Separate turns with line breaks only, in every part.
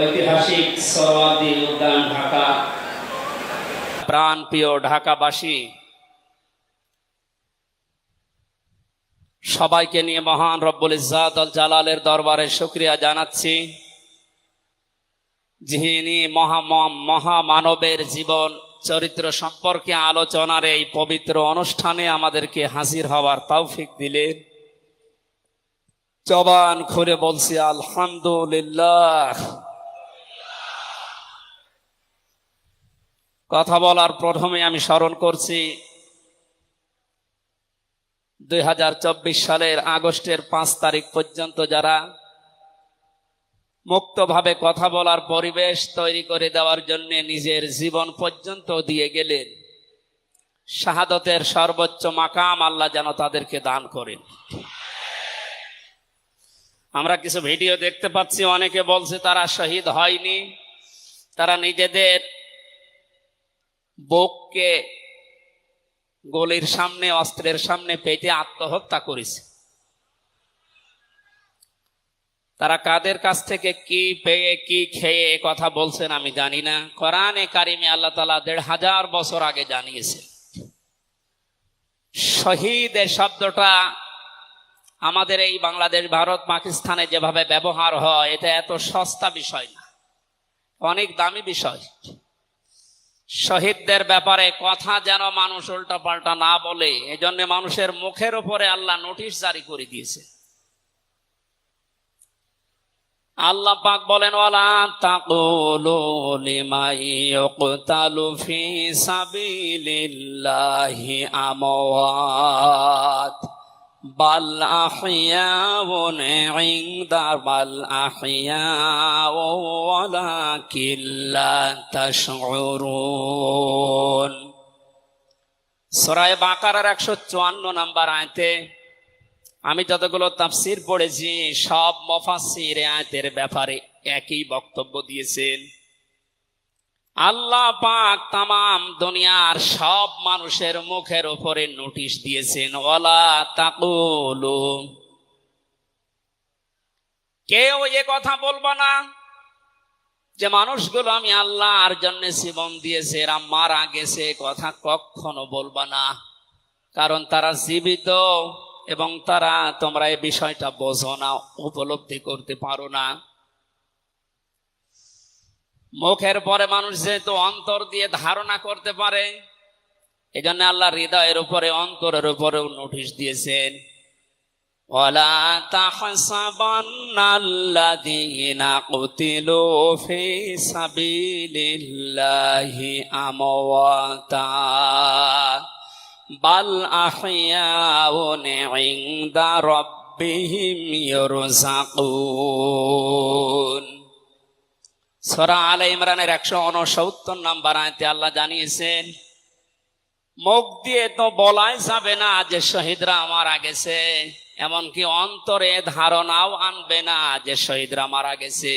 ঐতিহাসিক সোহরাওয়ার্দী উদ্যান ঢাকা। প্রাণপ্রিয় ঢাকাবাসী, সবাইকে নিয়ে মহান রব্বুল ইজ্জাত আল জালালের দরবারে শুকরিয়া জানাচ্ছি, যিনি মহামানবের জীবন চরিত্র সম্পর্কে আলোচনার এই পবিত্র অনুষ্ঠানে আমাদেরকে হাজির হওয়ার তৌফিক দিলেন। জবান খুলে বলছি আলহামদুলিল্লাহ। কথা বলার প্রথমে আমি স্মরণ করছি 2024 সালের আগস্টের 5 তারিখ পর্যন্ত যারা মুক্তভাবে কথা বলার পরিবেশ তৈরি করে দেওয়ার জন্য নিজের জীবন পর্যন্ত দিয়ে গেলেন, শাহাদতের সর্বোচ্চ মাকাম আল্লাহ যেন তাদেরকে দান করেন। আমরা কিছু ভিডিও দেখতে পাচ্ছি, অনেকে বলছে তারা শহীদ হয়নি, তারা নিজেদের বুককে গলির সামনে, অস্ত্রের সামনে পেতে আত্মহত্যা করেছে। তারা কাদের কাছ থেকে কি পেয়ে কি খেয়ে কথা বলছেন আমি জানি না। কোরআনে কারিমে আল্লাহ তাআলা 1500 বছর আগে জানিয়েছেন। শহীদ এই শব্দটা আমাদের এই বাংলাদেশ, ভারত, পাকিস্তানে যেভাবে ব্যবহার হয়, এটা এত সস্তা বিষয় না, অনেক দামি বিষয়। শহীদদের ব্যাপারে কথা যেন মানুষ উল্টা পাল্টা না বলে, এজন্য মানুষের মুখের উপরে আল্লাহ নোটিশ জারি করে দিয়েছে। আল্লাহ পাক বলেন, ওয়ালা তাকুলু লিমান ইউকতালু ফি সাবিলিল্লাহি আমওয়াত বাল আহইয়াউন ইনদা বাল আহইয়াউ ওয়ালাকিন লা তাশউরুন। সূরা বাকারার 154 নম্বর আয়াতে আমি যতগুলো তাফসীর পড়েছি, সব মুফাসসির আয়াতের ব্যাপারে একই বক্তব্য দিয়েছেন। আল্লাহ পাক তামাম দুনিয়ার সব মানুষের মুখের উপরে নোটিশ দিয়েছেন, ওয়ালা তাকুলু, কেউ এ কথা বলবা না যে মানুষগুলো আমি আল্লাহর জন্য জীবন দিয়েছে, এরা মারা গেছে, কথা কখনো বলবা না। কারণ তারা জীবিত এবং তারা, তোমরা এই বিষয়টা বোঝো না, উপলব্ধি করতে পারো না। মুখের পরে মানুষ যেহেতু অন্তর দিয়ে ধারণা করতে পারে, এই জন্য আল্লাহ হৃদয়ের উপরে, অন্তরের উপরেও নোটিশ দিয়েছেন, ওয়ালা তাহসাবান্নাল্লাযীনা কুতিলু ফি সাবিলিল্লাহি আমওয়াতা বাল আহইয়াউন ইনদা রাব্বিহিম ইরযাকুন। সূরা আলে ইমরানের 169 নম্বর আয়াতে আল্লাহ জানিয়েছেন, মুখ দিয়ে তো বলাই যাবে না যে শহীদরা মারা গেছে, এমনকি অন্তরে ধারণাও আনবে না যে শহীদরা মারা গেছে,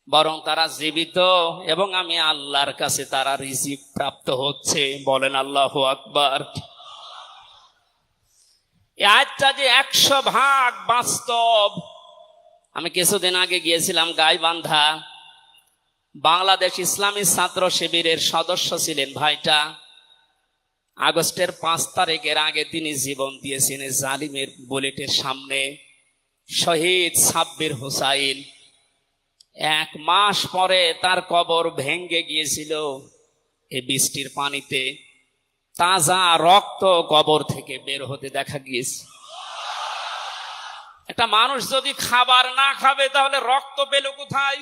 বরং তারা জীবিত এবং আমি আল্লাহর কাছে তারা রিজিক প্রাপ্ত হচ্ছে। বলেন আল্লাহু আকবার। এই আয়াতটা যে 100% বাস্তব। আমি কিছুদিন আগে গিয়েছিলাম গাইবান্ধা, বাংলাদেশ ইসলামী ছাত্র শিবিরের সদস্য ছিলেন ভাইটা। আগস্টের 5 তারিখের আগে তিনি জীবন দিয়েছেন জালিমের বুলেটের সামনে। শহীদ সাব্বির হোসাইন, 1 মাস পরে তার কবর ভেঙে গিয়েছিল এই বৃষ্টির পানিতে। তাজা রক্ত কবর থেকে বের হতে দেখা গিয়েছে। একটা মানুষ যদি খাবার না খাবে তাহলে রক্ত পেল কোথায়?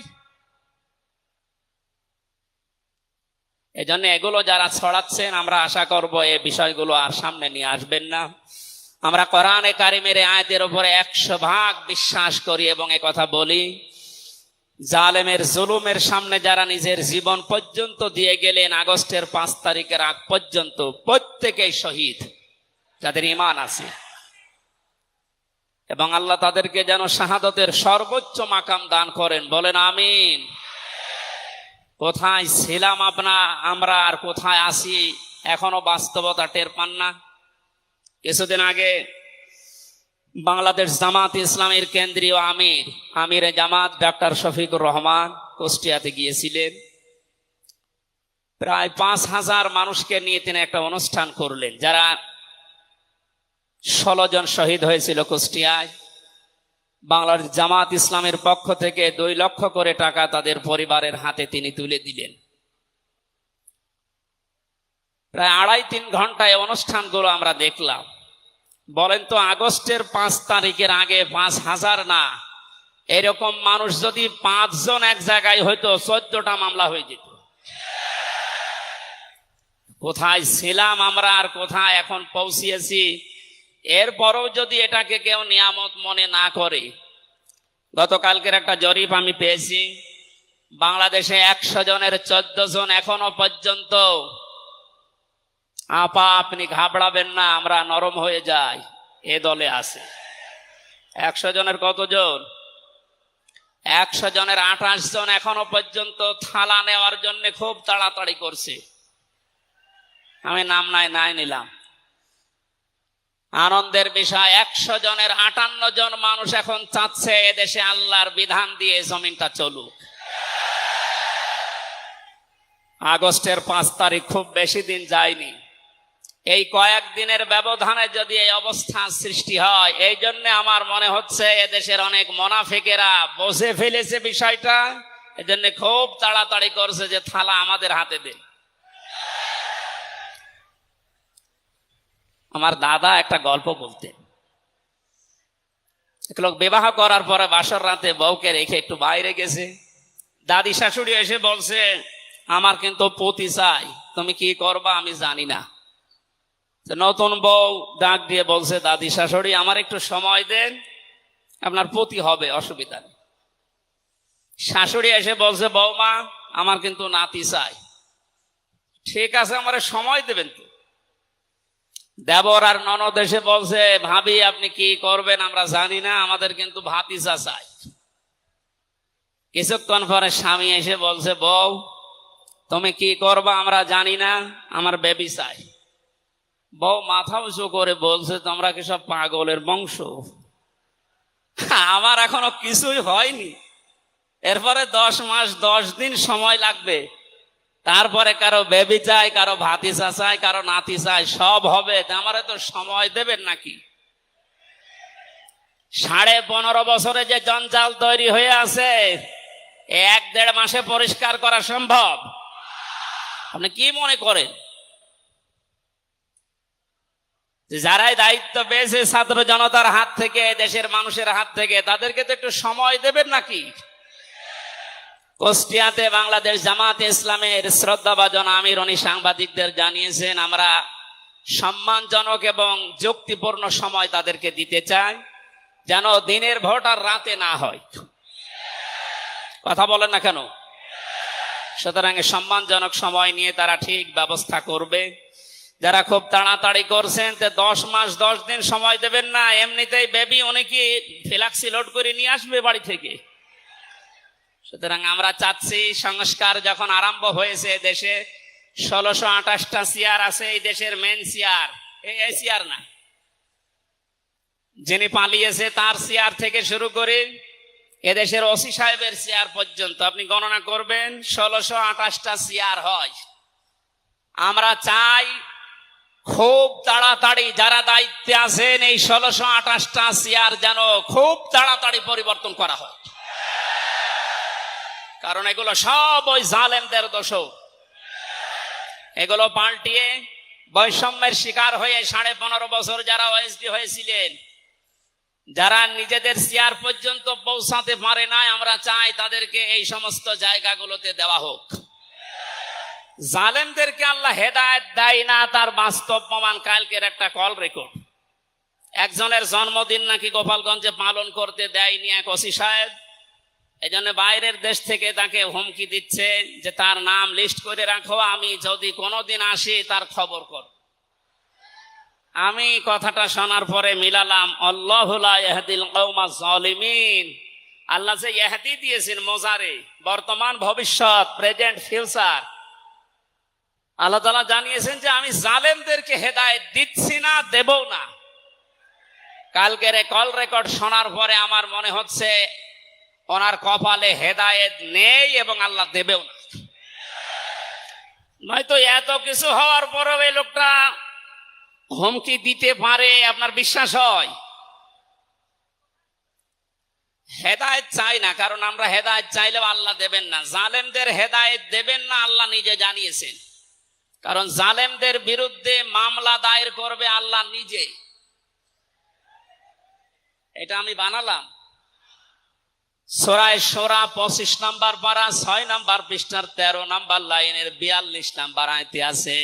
এজন্য এগুলো যারা ছড়াচ্ছেন, আমরা আশা করব এই বিষয়গুলো আর সামনে নিয়ে আসবেন না। আমরা কোরআনে কারিমের আয়াতের উপরে 100% বিশ্বাস করি এবং একথা বলি, জালেমের জুলুমের সামনে যারা নিজের জীবন পর্যন্ত দিয়ে গেলেন আগস্টের 5 তারিখের আগ পর্যন্ত, প্রত্যেকেই শহীদ যাদের ঈমান আছে, এবং আল্লাহ তাদেরকে যেন শাহাদতের সর্বোচ্চ মাকাম দান করেন। বলেন আমিন। কোথায় ছিলাম আমরা আর কোথায় আছি এখনো বাস্তবতা টের পান না। কিছুদিন আগে বাংলাদেশ জামাত ইসলামের কেন্দ্রীয় আমির জামাত ডক্টর শফিকুর রহমান কুষ্টিয়াতে গিয়েছিলেন। প্রায় 5,000 মানুষকে নিয়ে তিনি একটা অনুষ্ঠান করলেন। যারা 16 জন শহীদ হয়েছিল কুষ্টিয়ায়, বাংলার জামাত ইসলামের পক্ষ থেকে 2 লক্ষ করে টাকা তাদের পরিবারের হাতে তিনি তুলে দিলেন। প্রায় 2.5-3 ঘন্টায় অনুষ্ঠানগুলো আমরা দেখলাম। বলেন তো, আগস্টের 5 তারিখের আগে 5,000 না, এরকম মানুষ যদি 5 জন এক জায়গায় হইতো 14টা মামলা হয়ে যেত। কোথায় ছিলাম আমরা আর কোথায় এখন পৌঁছিয়েছি। এরপরও যদি এটাকে কেউ নিয়ামত মনে না করে, গতকালকের একটা জরিপ আমি পেয়েছি, বাংলাদেশে 100 জনের 14 জন এখনো পর্যন্ত, আপা আপনি ঘাবড়াবেন না, আমরা নরম হয়ে যাই, এ দলে আছে। 100 জনের কতজন? 100 জনের 28 জন এখনো পর্যন্ত থালা নেওয়ার জন্য খুব তাড়াতাড়ি করছে। আমি নাম নাই নিলাম। আনন্দের বিষয়, 100 জনের 58 জন মানুষ এখন চাচ্ছে এদেশে আল্লাহর বিধান দিয়ে জমিনটা চলুক। আগস্টের 5 তারিখ খুব বেশি দিন যায়নি। এই কয়েকদিনের ব্যবধানে যদি এই অবস্থা সৃষ্টি হয়, এই জন্য আমার মনে হচ্ছে এদেশের অনেক মুনাফিকেরা বুঝে ফেলেছে বিষয়টা, এজন্য খুব তাড়াতাড়ি করছে যে থালা আমাদের হাতে দে। আমার দাদা একটা গল্প বলতেন। এক লোক বিবাহ করার পরে বাসর রাতে বউকে রেখে একটু বাইরে গেছে। দাদি শাশুড়ি এসে বলছে, আমার কিন্তু পতি চাই, তুমি কি করবা আমি জানি না। নতুন বউ ডাক দিয়ে বলছে, দাদি শাশুড়ি আমার একটু সময় দেন, আপনার পতি হবে, অসুবিধা নেই। শাশুড়ি এসে বলছে, বৌমা আমার কিন্তু নাতি চাই। ঠিক আছে, আমার সময় দেবেন তো। দেবর আর ননদ এসে বলছে, ভাবি আপনি কি করবেন আমরা জানি না, আমাদের কিন্তু ভাতিজা চাই। কিছুক্ষণ পরে স্বামী এসে বলছে, বউ তুমি কি করবা আমরা জানি না, আমার বেবি চাই। বউ মাথা উঁচু করে বলছে, তোমরা কি সব পাগলের বংশ? আমার এখনো কিছুই হয়নি, এরপরে 10 মাস 10 দিন সময় লাগবে, তারপরে কারো বেবি চাই, কারো ভাতিজা চাই, কারো নাতি চাই, সব হবে। আমারে তো সময় দেবেন নাকি? 15.5 বছরে যে জঞ্জাল তৈরি হয়ে আছে, 1-1.5 মাসে পরিষ্কার করা সম্ভব? আপনি কি মনে করেন? যারাই দায়িত্ব পেয়েছে ছাত্র জনতার হাত থেকে, দেশের মানুষের হাত থেকে, তাদেরকে তো একটু সময় দেবেন নাকি? কুষ্টিয়াতে বাংলাদেশ জামাতে ইসলামের শ্রদ্ধাভাজন আমির উনি সাংবাদিকদের জানিয়েছেন, আমরা সম্মানজনক এবং যুক্তিপূর্ণ সময় তাদেরকে দিতে চাই, যেন দিনের ভোট আর রাতে না হয়। কথা বলেন না কেন? সুতরাং সম্মানজনক সময় নিয়ে তারা ঠিক ব্যবস্থা করবে। যারা খুব তাড়াতাড়ি করছেন, 10 মাস 10 দিন সময় দেবেন না, এমনিতেই বেবি অনেকে ফ্লাক্সি লোড করে নিয়ে আসবে বাড়ি থেকে। সুতরাং আমরা চাচ্ছি, সংস্কার যখন আরম্ভ হয়েছে দেশে, 1628টা চেয়ার আছে এই দেশের মেন চেয়ার, এই চেয়ার না, যিনি পালিয়েছে তার চেয়ার থেকে শুরু করে এদেশের ওসি সাহেবের চেয়ার পর্যন্ত আপনি গণনা করবেন, 1628টা চেয়ার হয়। আমরা চাই খুব তাড়াতাড়ি যারা দায়িত্বে আছেন, এই 1628টা চেয়ার যেন খুব তাড়াতাড়ি পরিবর্তন করা হয়, কারণ এগুলো সব ওই জালেমদের দোষ। এগুলো পাল্টিয়ে বৈষম্যের শিকার হয়ে 15.5 বছর যারা ওএসডি হয়েছিলেন, যারা নিজেদের চেয়ার পর্যন্ত পৌঁছাতে পারে নাই, আমরা চাই তাদেরকে এই সমস্ত জায়গাগুলোতে দেওয়া হোক। জালেমদেরকে আল্লাহ হেদায়েত দেয় না, তার বাস্তব প্রমাণ কালকের একটা কল রেকর্ড। একজনের জন্মদিন নাকি গোপালগঞ্জে পালন করতে দেয়নি এক ওসি সাহেব, এই জন্য বাইরের দেশ থেকে তাকে হুমকি দিচ্ছে যে তার নাম লিস্ট করে রাখো, আমি যদি কোনোদিন আসি তার খবর কর। আমি কথাটা শোনার পরে মিলালাম, আল্লাহু লা ইয়াহদিল কওমাজ জালিমিন। আল্লাহ যে ইহদি দিয়েছেন মোজারে, বর্তমান ভবিষ্যৎ, প্রেজেন্ট ফিউচার, আল্লাহ তাআলা জানিয়েছেন যে আমি জালেমদেরকে হেদায়েত দিচ্ছি না, দেবও না। কালকের কল রেকর্ড শোনার পরে আমার মনে হচ্ছে ওনার কপালে হেদায়েত নেই এবং আল্লাহ দেবেও না। নয়তো এত কিছু হওয়ার পরেও এই লোকটা হুমকি দিতে পারে, আপনার বিশ্বাস হয়? হেদায়েত চাই না, কারণ আমরা হেদায়েত চাইলেও আল্লাহ দেবেন না। জালেমদের হেদায়েত দেবেন না, আল্লাহ নিজে জানিয়েছেন। কারণ জালেমদের বিরুদ্ধে মামলা দায়ের করবে আল্লাহ নিজে। এটা আমি বানালাম। সূরা শূরা 25 নম্বর পারা 6 নম্বর পৃষ্ঠার 13 নম্বর লাইনের 42 নম্বর আয়াতে আছে,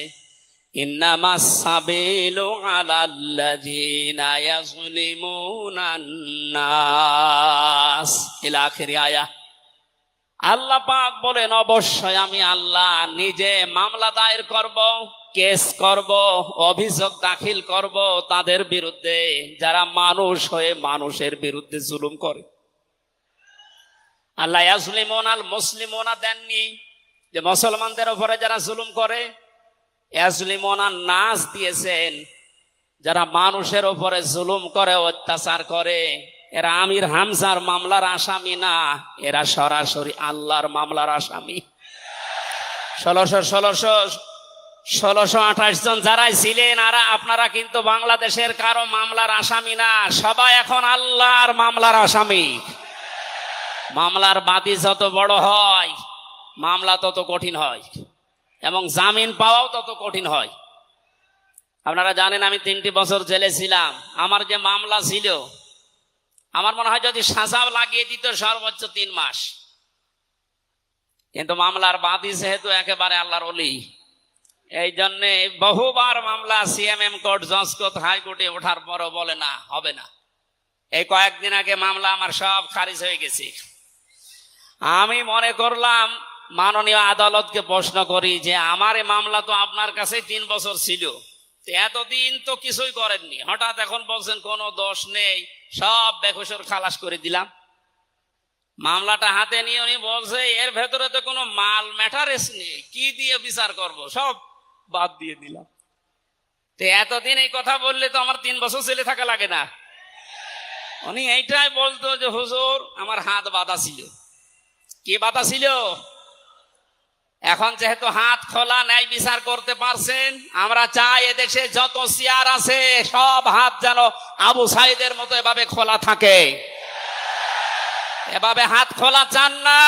ইন্নামাস সাবিলু আলাল্লাযিনা ইয়াযলিমুনান নাস ইলা আখির আয়া। আল্লাহ পাক বলেন, অবশ্যই আমি আল্লাহ নিজে মামলা দায়ের করব, কেস করব, অভিযোগ দাখিল করব তাদের বিরুদ্ধে যারা মানুষ হয়ে মানুষের বিরুদ্ধে জুলুম করে। আল্লাহ ইয়াজলিমুন আল মুসলিমুনা দেননি, যে মুসলমানদের উপরে যারা জুলুম করে। ইয়াজলিমুন আন নাস দিয়েছেন, যারা মানুষের উপরে জুলুম করে, অত্যাচার করে। এরা আমির হামজার মামলার আসামি না, এরা সরাসরি আল্লাহর মামলার আসামি। 1628 জন যারাই ছিলেন, আর আপনারা কিন্তু বাংলাদেশের কারো মামলার আসামি না, সবাই এখন আল্লাহর মামলার আসামি। মামলার বাদী যত বড় হয়, মামলা তত কঠিন হয় এবং জামিন পাওয়াও তত কঠিন হয়। আপনারা জানেন, আমি 3টি বছর জেলে ছিলাম। আমার যে মামলা ছিল, আমার মনে হয় যদি সাজাও লাগিয়ে দিত সর্বোচ্চ 3 মাস। কিন্তু মামলার বাদী যেহেতু একেবারে আল্লাহর ওলি, এই জন্যে বহুবার মামলা সিএমএম কোর্ট, জজ কোর্ট, হাইকোর্টে ওঠার পরও বলে না, হবে না। এই কয়েকদিন আগে মামলা আমার সব খারিজ হয়ে গেছে। আমি মনে করলাম মাননীয় আদালতকে প্রশ্ন করি যে আমার এই মামলা তো আপনার কাছে 3 বছর ছিল, এতদিন তো কিছুই করেননি, হঠাৎ এখন বলছেন কোনো দোষ নেই, সব বেকসুর খালাস করে দিলাম। মামলাটা হাতে নিয়ে উনি বলছে, এর ভেতরে তো কোনো মাল ম্যাটারেস নেই, কি দিয়ে বিচার করব, সব বাদ দিয়ে দিলাম। তো এতদিন এই কথা বললে তো আমার 3 বছর জেলে থাকা লাগে না। উনি এইটাই বলতো যে হুজুর আমার হাত বাঁধা ছিল। কি বাধা ছিল? এখন যেহেতু হাত খোলা, ন্যায় বিচার করতে পারছেন, আমরা চাই এদেশে যত চেয়ার আছে সব হাত যেন আবু সাইদের মতো এভাবে খোলা থাকে। এভাবে হাত খোলা চান না?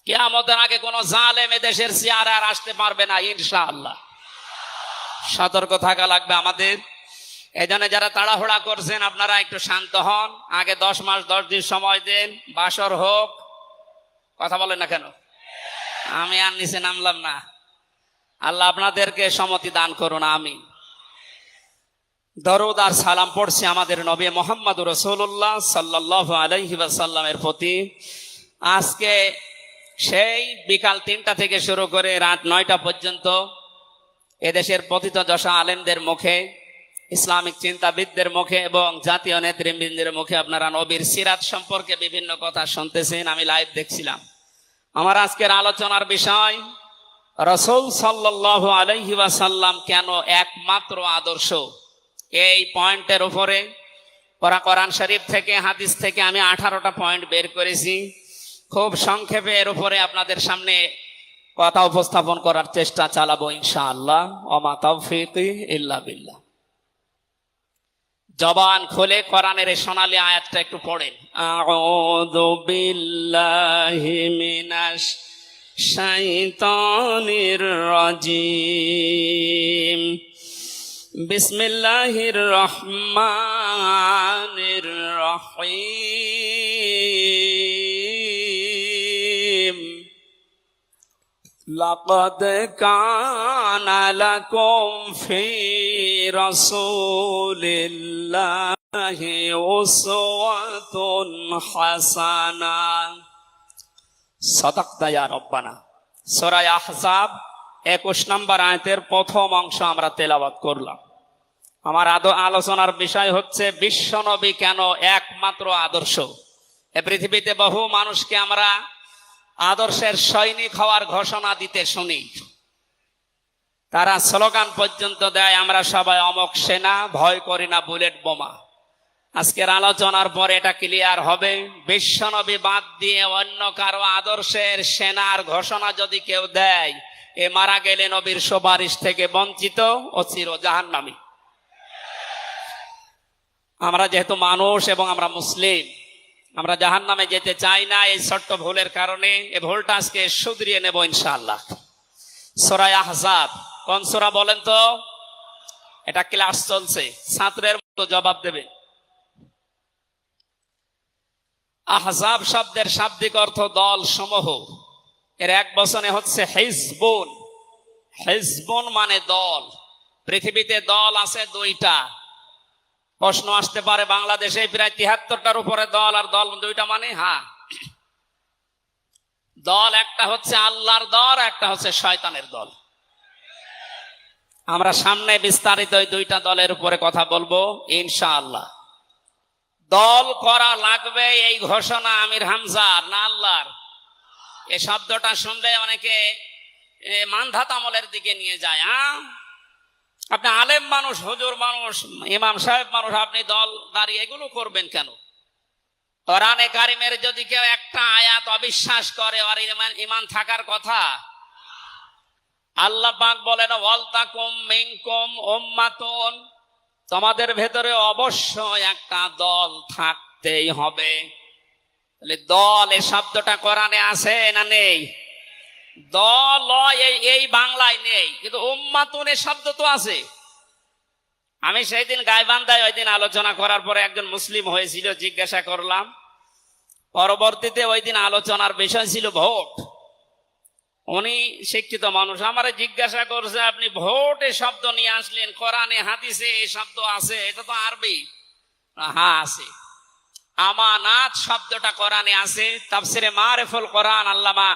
কিয়ামতের আগে কোন জালেম এদেশের চেয়ারে আর আসতে পারবে না ইনশাআল্লাহ। সতর্ক থাকা লাগবে আমাদের। এই জন্য যারা তাড়াহুড়া করছেন, আপনারা একটু শান্ত হন। আগে 10 মাস 10 দিন সময় দেন, বাসর হোক। কথা বলেন না কেন? আমি আর নিচে নামলাম না। আল্লাহ আপনাদেরকে সম্মতি দান করুন, আমিন। দরুদ আর সালাম পড়ছি আমাদের নবী মুহাম্মদুর রাসূলুল্লাহ সাল্লাল্লাহু আলাইহি ওয়াসাল্লামের প্রতি। আজকে সেই বিকাল 3টা থেকে শুরু করে রাত 9টা পর্যন্ত এদেশের পতিত দশা আলেমদের মুখে, ইসলামিক চিন্তাবিদদের মুখে এবং জাতীয় নেতৃবৃন্দের মুখে আপনারা নবীর সিরাত সম্পর্কে বিভিন্ন কথা শুনতেছেন। আমি লাইভ দেখছিলাম। আমার আজকের আলোচনার বিষয়, রাসূল সাল্লাল্লাহু আলাইহি ওয়াসাল্লাম কেন একমাত্র আদর্শ। এই পয়েন্টের উপরে কোরআন শরীফ থেকে, হাদিস থেকে আমি 18টা পয়েন্ট বের করেছি। খুব সংক্ষেপে এর উপরে আপনাদের সামনে কথা উপস্থাপন করার চেষ্টা চালাবো ইনশাআল্লাহ। ওমা তাওফীকি ইল্লা বিল্লাহ। জবান খুলে কোরআনের এই সোনালী আয়াতটা একটু পড়েন। আউযু বিল্লাহি মিনাশ শাইতানির রাজিম। বিসমিল্লাহির রহমানির রহিম। লাকাদ কানা লাকুম ফি রাসূলিল্লাহি উসওয়াতুন হাসানাহ। সাদাকতা ইয়া রাব্বানা। সূরা আহজাব 21 নম্বর আয়াতের প্রথম অংশ আমরা তেলাওয়াত করলাম। আমার আলোচনার বিষয় হচ্ছে বিশ্বনবী কেন একমাত্র আদর্শ। এ পৃথিবীতে বহু মানুষকে আমরা আদর্শের সৈনিক হওয়ার ঘোষণা দিতে শুনি। তারা স্লোগান পর্যন্ত দেয়, আমরা সবাই অমক সেনা, ভয় করি না বুলেট বোমা। আজকের আলোচনার পরে এটা ক্লিয়ার হবে। বিশ্বনবী বাদ দিয়ে অন্য কারো আদর্শের সেনার ঘোষণা যদি কেউ দেয়, এ মারা গেলে নবীর সুপারিশ থেকে বঞ্চিত ও চির জাহান্নামী। আমরা যেহেতু মানুষ এবং আমরা মুসলিম, আমরা জাহান্নামে যেতে চাই না। এই ছোট্ট ভুলের কারণে এই ভুলটা আজকে শুধরিয়ে নেব ইনশাআল্লাহ। সূরা আহজাব কোন সূরা বলেন তো? এটা ক্লাস চলছে, ছাত্রের মতো জবাব দেবে। আহজাব শব্দের শাব্দিক অর্থ দল সমূহ। এর এক বচনে হচ্ছে হিজবুন। হিজবুন মানে দল। পৃথিবীতে দল আছে দুইটা। প্রশ্ন আসতে পারে, বাংলাদেশে প্রায় ৭৩টার উপরে দল, আর দল দুইটা মানে? হ্যাঁ, দল একটা হচ্ছে আল্লাহর দল, একটা হচ্ছে শয়তানের দল। আমরা সামনে বিস্তারিত এই দুইটা দলের উপরে কথা বলবো ইনশাআল্লাহ। দল করা লাগবে এই ঘোষণা আমির হামজার না আল্লাহর? এই শব্দটা শুনলে অনেকে মানধাত আমলের দিকে নিয়ে যায়। আপনি আলেম মানুষ, হুজুর মানুষ, ইমাম সাহেব মানুষ, আপনি দল দাঁড়িয়ে এগুলো করবেন কেন? কোরআনে কারিমের যদি কেউ একটা আয়াত অবিশ্বাস করে, আর ইমান থাকার কথা। আল্লাহ পাক বলেন ওয়ালতাকুম মিনকুম উম্মাতুন, তোমাদের ভেতরে অবশ্যই একটা দল থাকতেই হবে। তাহলে দল এই শব্দটা কোরআনে আছে না নেই? দল এই বাংলায় নেই, কিন্তু উম্মাতুন এই শব্দ তো আছে। আমি সেই দিন গাইবান্ধায় ওই দিন আলোচনা করার পরে একজন মুসলিম হয়েছিল, জিজ্ঞাসা করলাম। পরবর্তীতে ওই দিন আলোচনার বিষয় ছিল ভোট। উনি শিক্ষিত মানুষ, আমারে জিজ্ঞাসা করছে আপনি ভোট এই শব্দ নিয়ে আসলেন, কোরআনে হাদিসে এই শব্দ আছে? এটা তো আরবি। হ্যাঁ আছে। আমানাত শব্দটা কোরআনে আছে। তাফসিরে মারিফুল কোরআন আল্লামা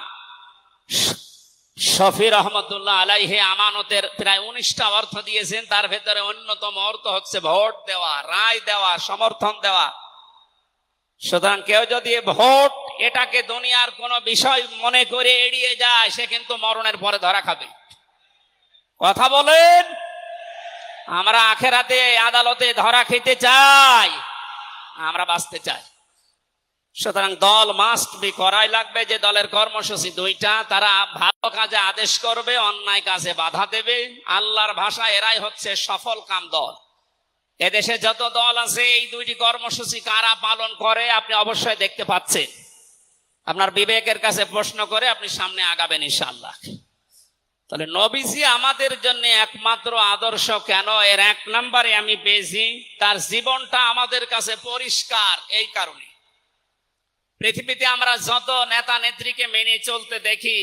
শফি রহমতুল্লাহ আলাইহি আমানতের প্রায় 19টা অর্থ দিয়েছেন। তার ভেতরে অন্যতম অর্থ হচ্ছে ভোট দেওয়া, রায় দেওয়া, সমর্থন দেওয়া। সুতরাং কেউ যদি ভোট এটাকে দুনিয়ার কোন বিষয় মনে করে এড়িয়ে যায়, সে কিন্তু মরণের পরে ধরা খাবে। কথা বলেন? আমরা আখেরাতে আদালতে ধরা খেতে চাই, আমরা বাঁচতে চাই। সুতরাং দল মাস্ট বি, করাই লাগবে। যে দলের কর্মসূচি দুইটা, তারা ভালো কাজে আদেশ করবে, অন্যায় কাজে বাধা দেবে। আল্লাহর ভাষা এরাই হচ্ছে সফল কাম দল। এদেশে যত দল আছে, এই দুইটি কর্মসূচি কারা পালন করে আপনি অবশ্যই দেখতে পাচ্ছেন। আপনার বিবেকের কাছে প্রশ্ন করে আপনি সামনে আগাবেন ইনশাআল্লাহ। তাহলে নবীজি আমাদের জন্য একমাত্র আদর্শ কেন? এর এক নম্বরে আমি পেয়েছি তার জীবনটা আমাদের কাছে পরিষ্কার। এই কারণে পৃথিবীতে আমরা যত নেতা নেত্রীকে মেনে চলতে দেখি,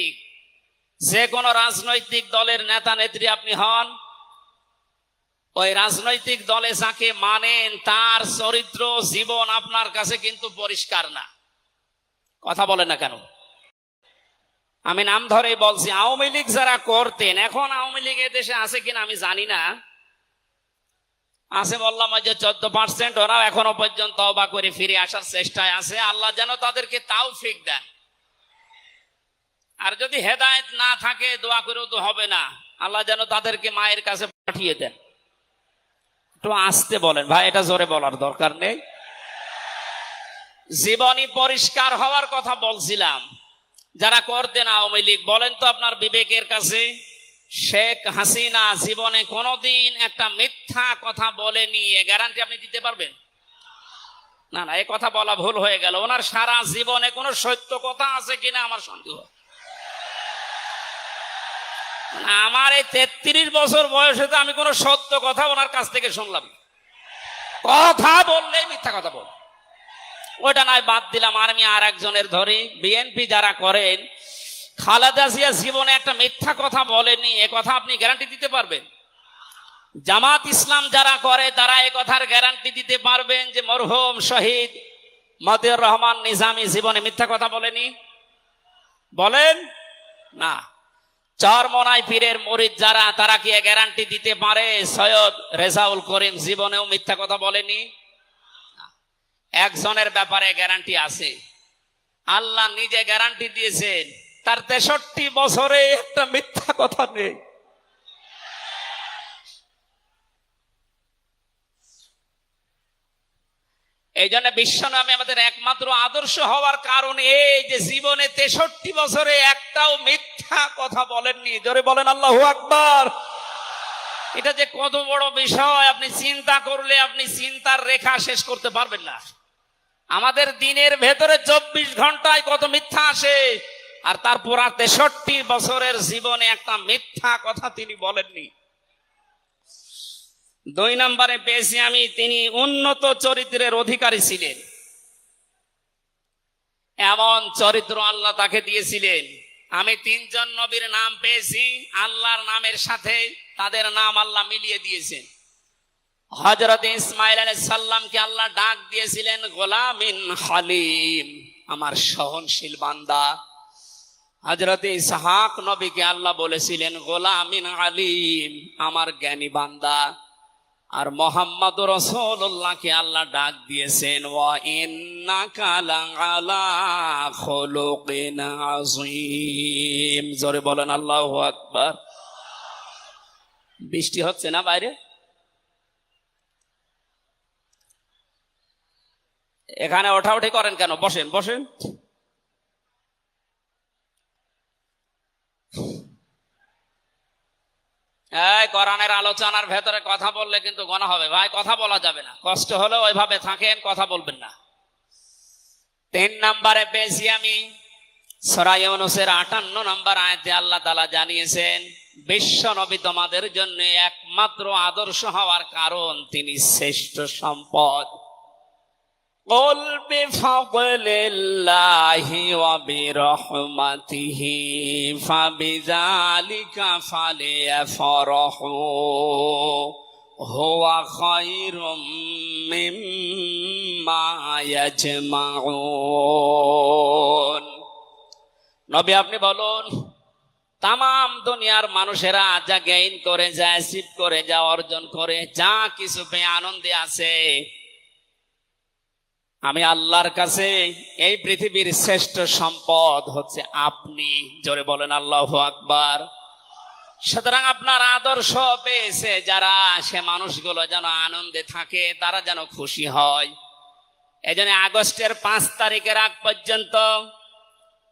যে কোনো রাজনৈতিক দলের নেতা নেত্রী আপনি হন, ওই রাজনৈতিক দলে যাকে মানেন তার চরিত্র জীবন আপনার কাছে কিন্তু পরিষ্কার না। কথা বলে না কেন? আমি নাম ধরে বলছি, আওয়ামী লীগ যারা করতেন, এখন আওয়ামী লীগ দেশে আছে কিনা আমি জানি না, আছে বললাম ওই যে 14%, ওরাও এখনো পর্যন্ত তওবা করে ফিরে আসার চেষ্টায় আছে। আল্লাহ যেন তাদেরকে তাওফিক দেন। আর যদি হেদায়েত না থাকে, দোয়া করেও তো হবে না, আল্লাহ যেন তাদেরকে মায়ের কাছে পাঠিয়ে দেন। একটু আস্তে বলেন ভাই, এটা জোরে বলার দরকার নেই। জীবনী পরিষ্কার হওয়ার কথা বলছিলাম। যারা করতেন আওয়ামী লীগ, বলেন তো আপনার বিবেকের কাছে, শেখ হাসিনা জীবনে কোনোদিন একটা মিথ্যা কথা বলেনি, এ গ্যারান্টি আপনি দিতে পারবেন? না না, এই কথা বলা ভুল হয়ে গেল। ওনার সারা জীবনে কোনো সত্য কথা আছে কিনা আমার সন্দেহ। আমার এই 33 বছর বয়সে তো আমি কোনো সত্য কথা ওনার কাছ থেকে শুনলাম। কথা বললেই মিথ্যা কথা বল, ওইটা নয় বাদ দিলাম। আর আমি আর একজনের ধরি, বিএনপি যারা করেন, খালেদা জিয়া জীবনে একটা মিথ্যা কথা বলেনি, এ কথা আপনি গ্যারান্টি দিতে পারবেন? জামাত ইসলাম যারা করে, তারা এ কথার গ্যারান্টি দিতে পারবেন যে মরহুম শহীদ মতিউর রহমান নিজামী জীবনে মিথ্যা কথা বলেনি? বলেন না। চরমনাই পীরের মুরিদ যারা, তারা কি গ্যারান্টি দিতে পারে সৈয়দ রেজাউল করিম জীবনেও মিথ্যা কথা বলেনি? একজনের ব্যাপারে গ্যারান্টি আছে, আল্লাহ নিজে গ্যারান্টি দিয়েছেন, তার 63 বছরে একটা মিথ্যা কথা নেই। এই জন্য বিশ্বনবী আমাদের একমাত্র আদর্শ হওয়ার কারণ এই যে জীবনে 63 বছরে একটাও মিথ্যা কথা বলেননি। জোরে বলেন আল্লাহু আকবার। এটা যে কত বড় বিষয় আপনি চিন্তা করলে আপনি চিন্তার রেখা শেষ করতে পারবেন না। আমাদের দিনের ভেতরে 24 ঘন্টায় কত মিথ্যা আসে, আর তারপর 63 বছরের জীবনে একটা মিথ্যা কথা তিনি বলেননি। 2 নম্বরে পেয়েছি আমি, তিনি উন্নত চরিত্রের অধিকারী ছিলেন। এমন চরিত্র আল্লাহ তাকে দিয়েছিলেন। আমি 3 জন নবীর নাম পেয়েছি, আল্লাহর নামের সাথে তাদের নাম আল্লাহ মিলিয়ে দিয়েছেন। হযরত ইসমাঈল আলাইহিস সালামকে আল্লাহ ডাক দিয়েছিলেন গোলামিন হালিম, আমার সহনশীল বান্দা। হযরত ইসহাক নবীকে আল্লাহ বলেছিলেন গোলামিন আলিম, আমার জ্ঞানী বান্দা। আর মুহাম্মদুর রাসূলুল্লাহকে আল্লাহ ডাক দিয়েছেন ওয়া ইন্নাকা লাআলা খুলুকিন আযীম। জোরে বলেন আল্লাহু আকবার। বৃষ্টি হচ্ছে না বাইরে? এখানে ওঠাউঠি করেন কেন? বসেন বসেন। এই কোরআনের আলোচনার ভেতরে কথা বললে কিন্তু গুনাহ হবে ভাই, কথা বলা যাবে না। কষ্ট হলে ওইভাবে থাকেন, কথা বলবেন না। 3 নম্বরে পেয়েছি আমি সূরা ইউনূসের 58 নম্বর আয়াতে আল্লাহ তাআলা জানিয়েছেন বিশ্ব নবী তোমাদের জন্য একমাত্র আদর্শ হওয়ার কারণ তিনি শ্রেষ্ঠ সম্পদ। قل بفضل الله وبرحمته فبذلك فليفرحوا هو خير مما يجمعون। নবী আপনি বলুন, তামাম দুনিয়ার মানুষেরা যা গেইন করে, যা অ্যাচিভ করে, যা অর্জন করে, যা কিছু পেয়ে আনন্দে আছে, আমি আল্লাহর কাছে এই পৃথিবীর শ্রেষ্ঠ সম্পদ হচ্ছে আপনি। জোরে বলেন আল্লাহু আকবার। সুতরাং আপনার আদর্শ পেয়েছে যারা, সে মানুষগুলো যেন আনন্দে থাকে, তারা যেন খুশি হয়। এজন্য আগস্টের 5 তারিখের আগ পর্যন্ত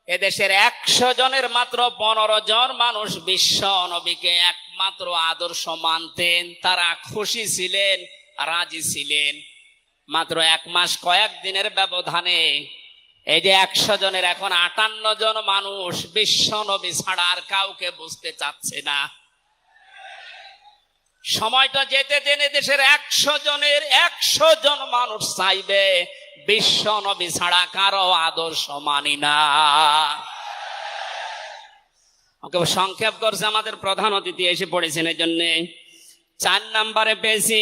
এদেশের 100 জনের মাত্র 15 জন মানুষ বিশ্ব নবীকে একমাত্র আদর্শ মানতেন। তারা খুশি ছিলেন, রাজি ছিলেন। মাত্র 1 মাস কয়েক দিনের ব্যবধানে এই যে 100 জনের এখন 58 জন মানুষ বিশ্ব নবী ছাড়া আর কাউকে বুঝতে চাচ্ছে না। সময়টা যেতে জেনে দেশের 100 জনের 100 জন মানুষ চাইবে বিশ্ব নবী ছাড়া কারো আদর্শ মানি না। ওকে সংক্ষেপ করছে, আমাদের প্রধান অতিথি এসে পড়েছেন। এই জন্য 4 নম্বরে পেয়েছি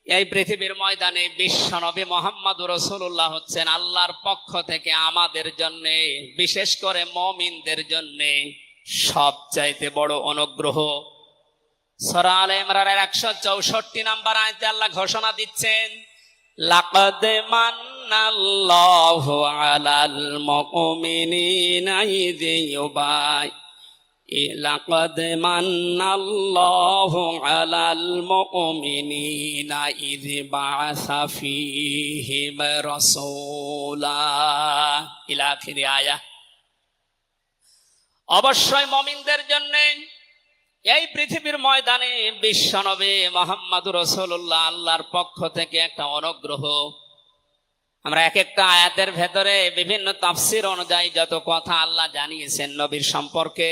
এই পৃথিবীর ময়দানে বিশ্ব নবী মুহাম্মদুর রাসূলুল্লাহ হচ্ছেন আল্লাহর পক্ষ থেকে আমাদের জন্য, বিশেষ করে মুমিনদের জন্য সবচাইতে বড় অনুগ্রহ। সূরা আলে ইমরানের 164 নম্বর আয়াতে আল্লাহ ঘোষণা দিচ্ছেন লাকাদ মান্নাল্লাহু আলাল মুমিনিনা ইয লাকাদ মান্নাল্লাহু আলাল মুমিনিনা ইয বাআসা ফীহিম রাসূলা ইলা আখিরি আয়া। অবশ্যই মুমিনদের জন্য এই পৃথিবীর ময়দানে বিশ্বনবী মুহাম্মদুর রাসূলুল্লাহ আল্লাহর পক্ষ থেকে একটা অনুগ্রহ। আমরা এক একটা আয়াতের ভেতরে বিভিন্ন তাফসীর অনুযায়ী যত কথা আল্লাহ জানিয়েছেন নবীর সম্পর্কে,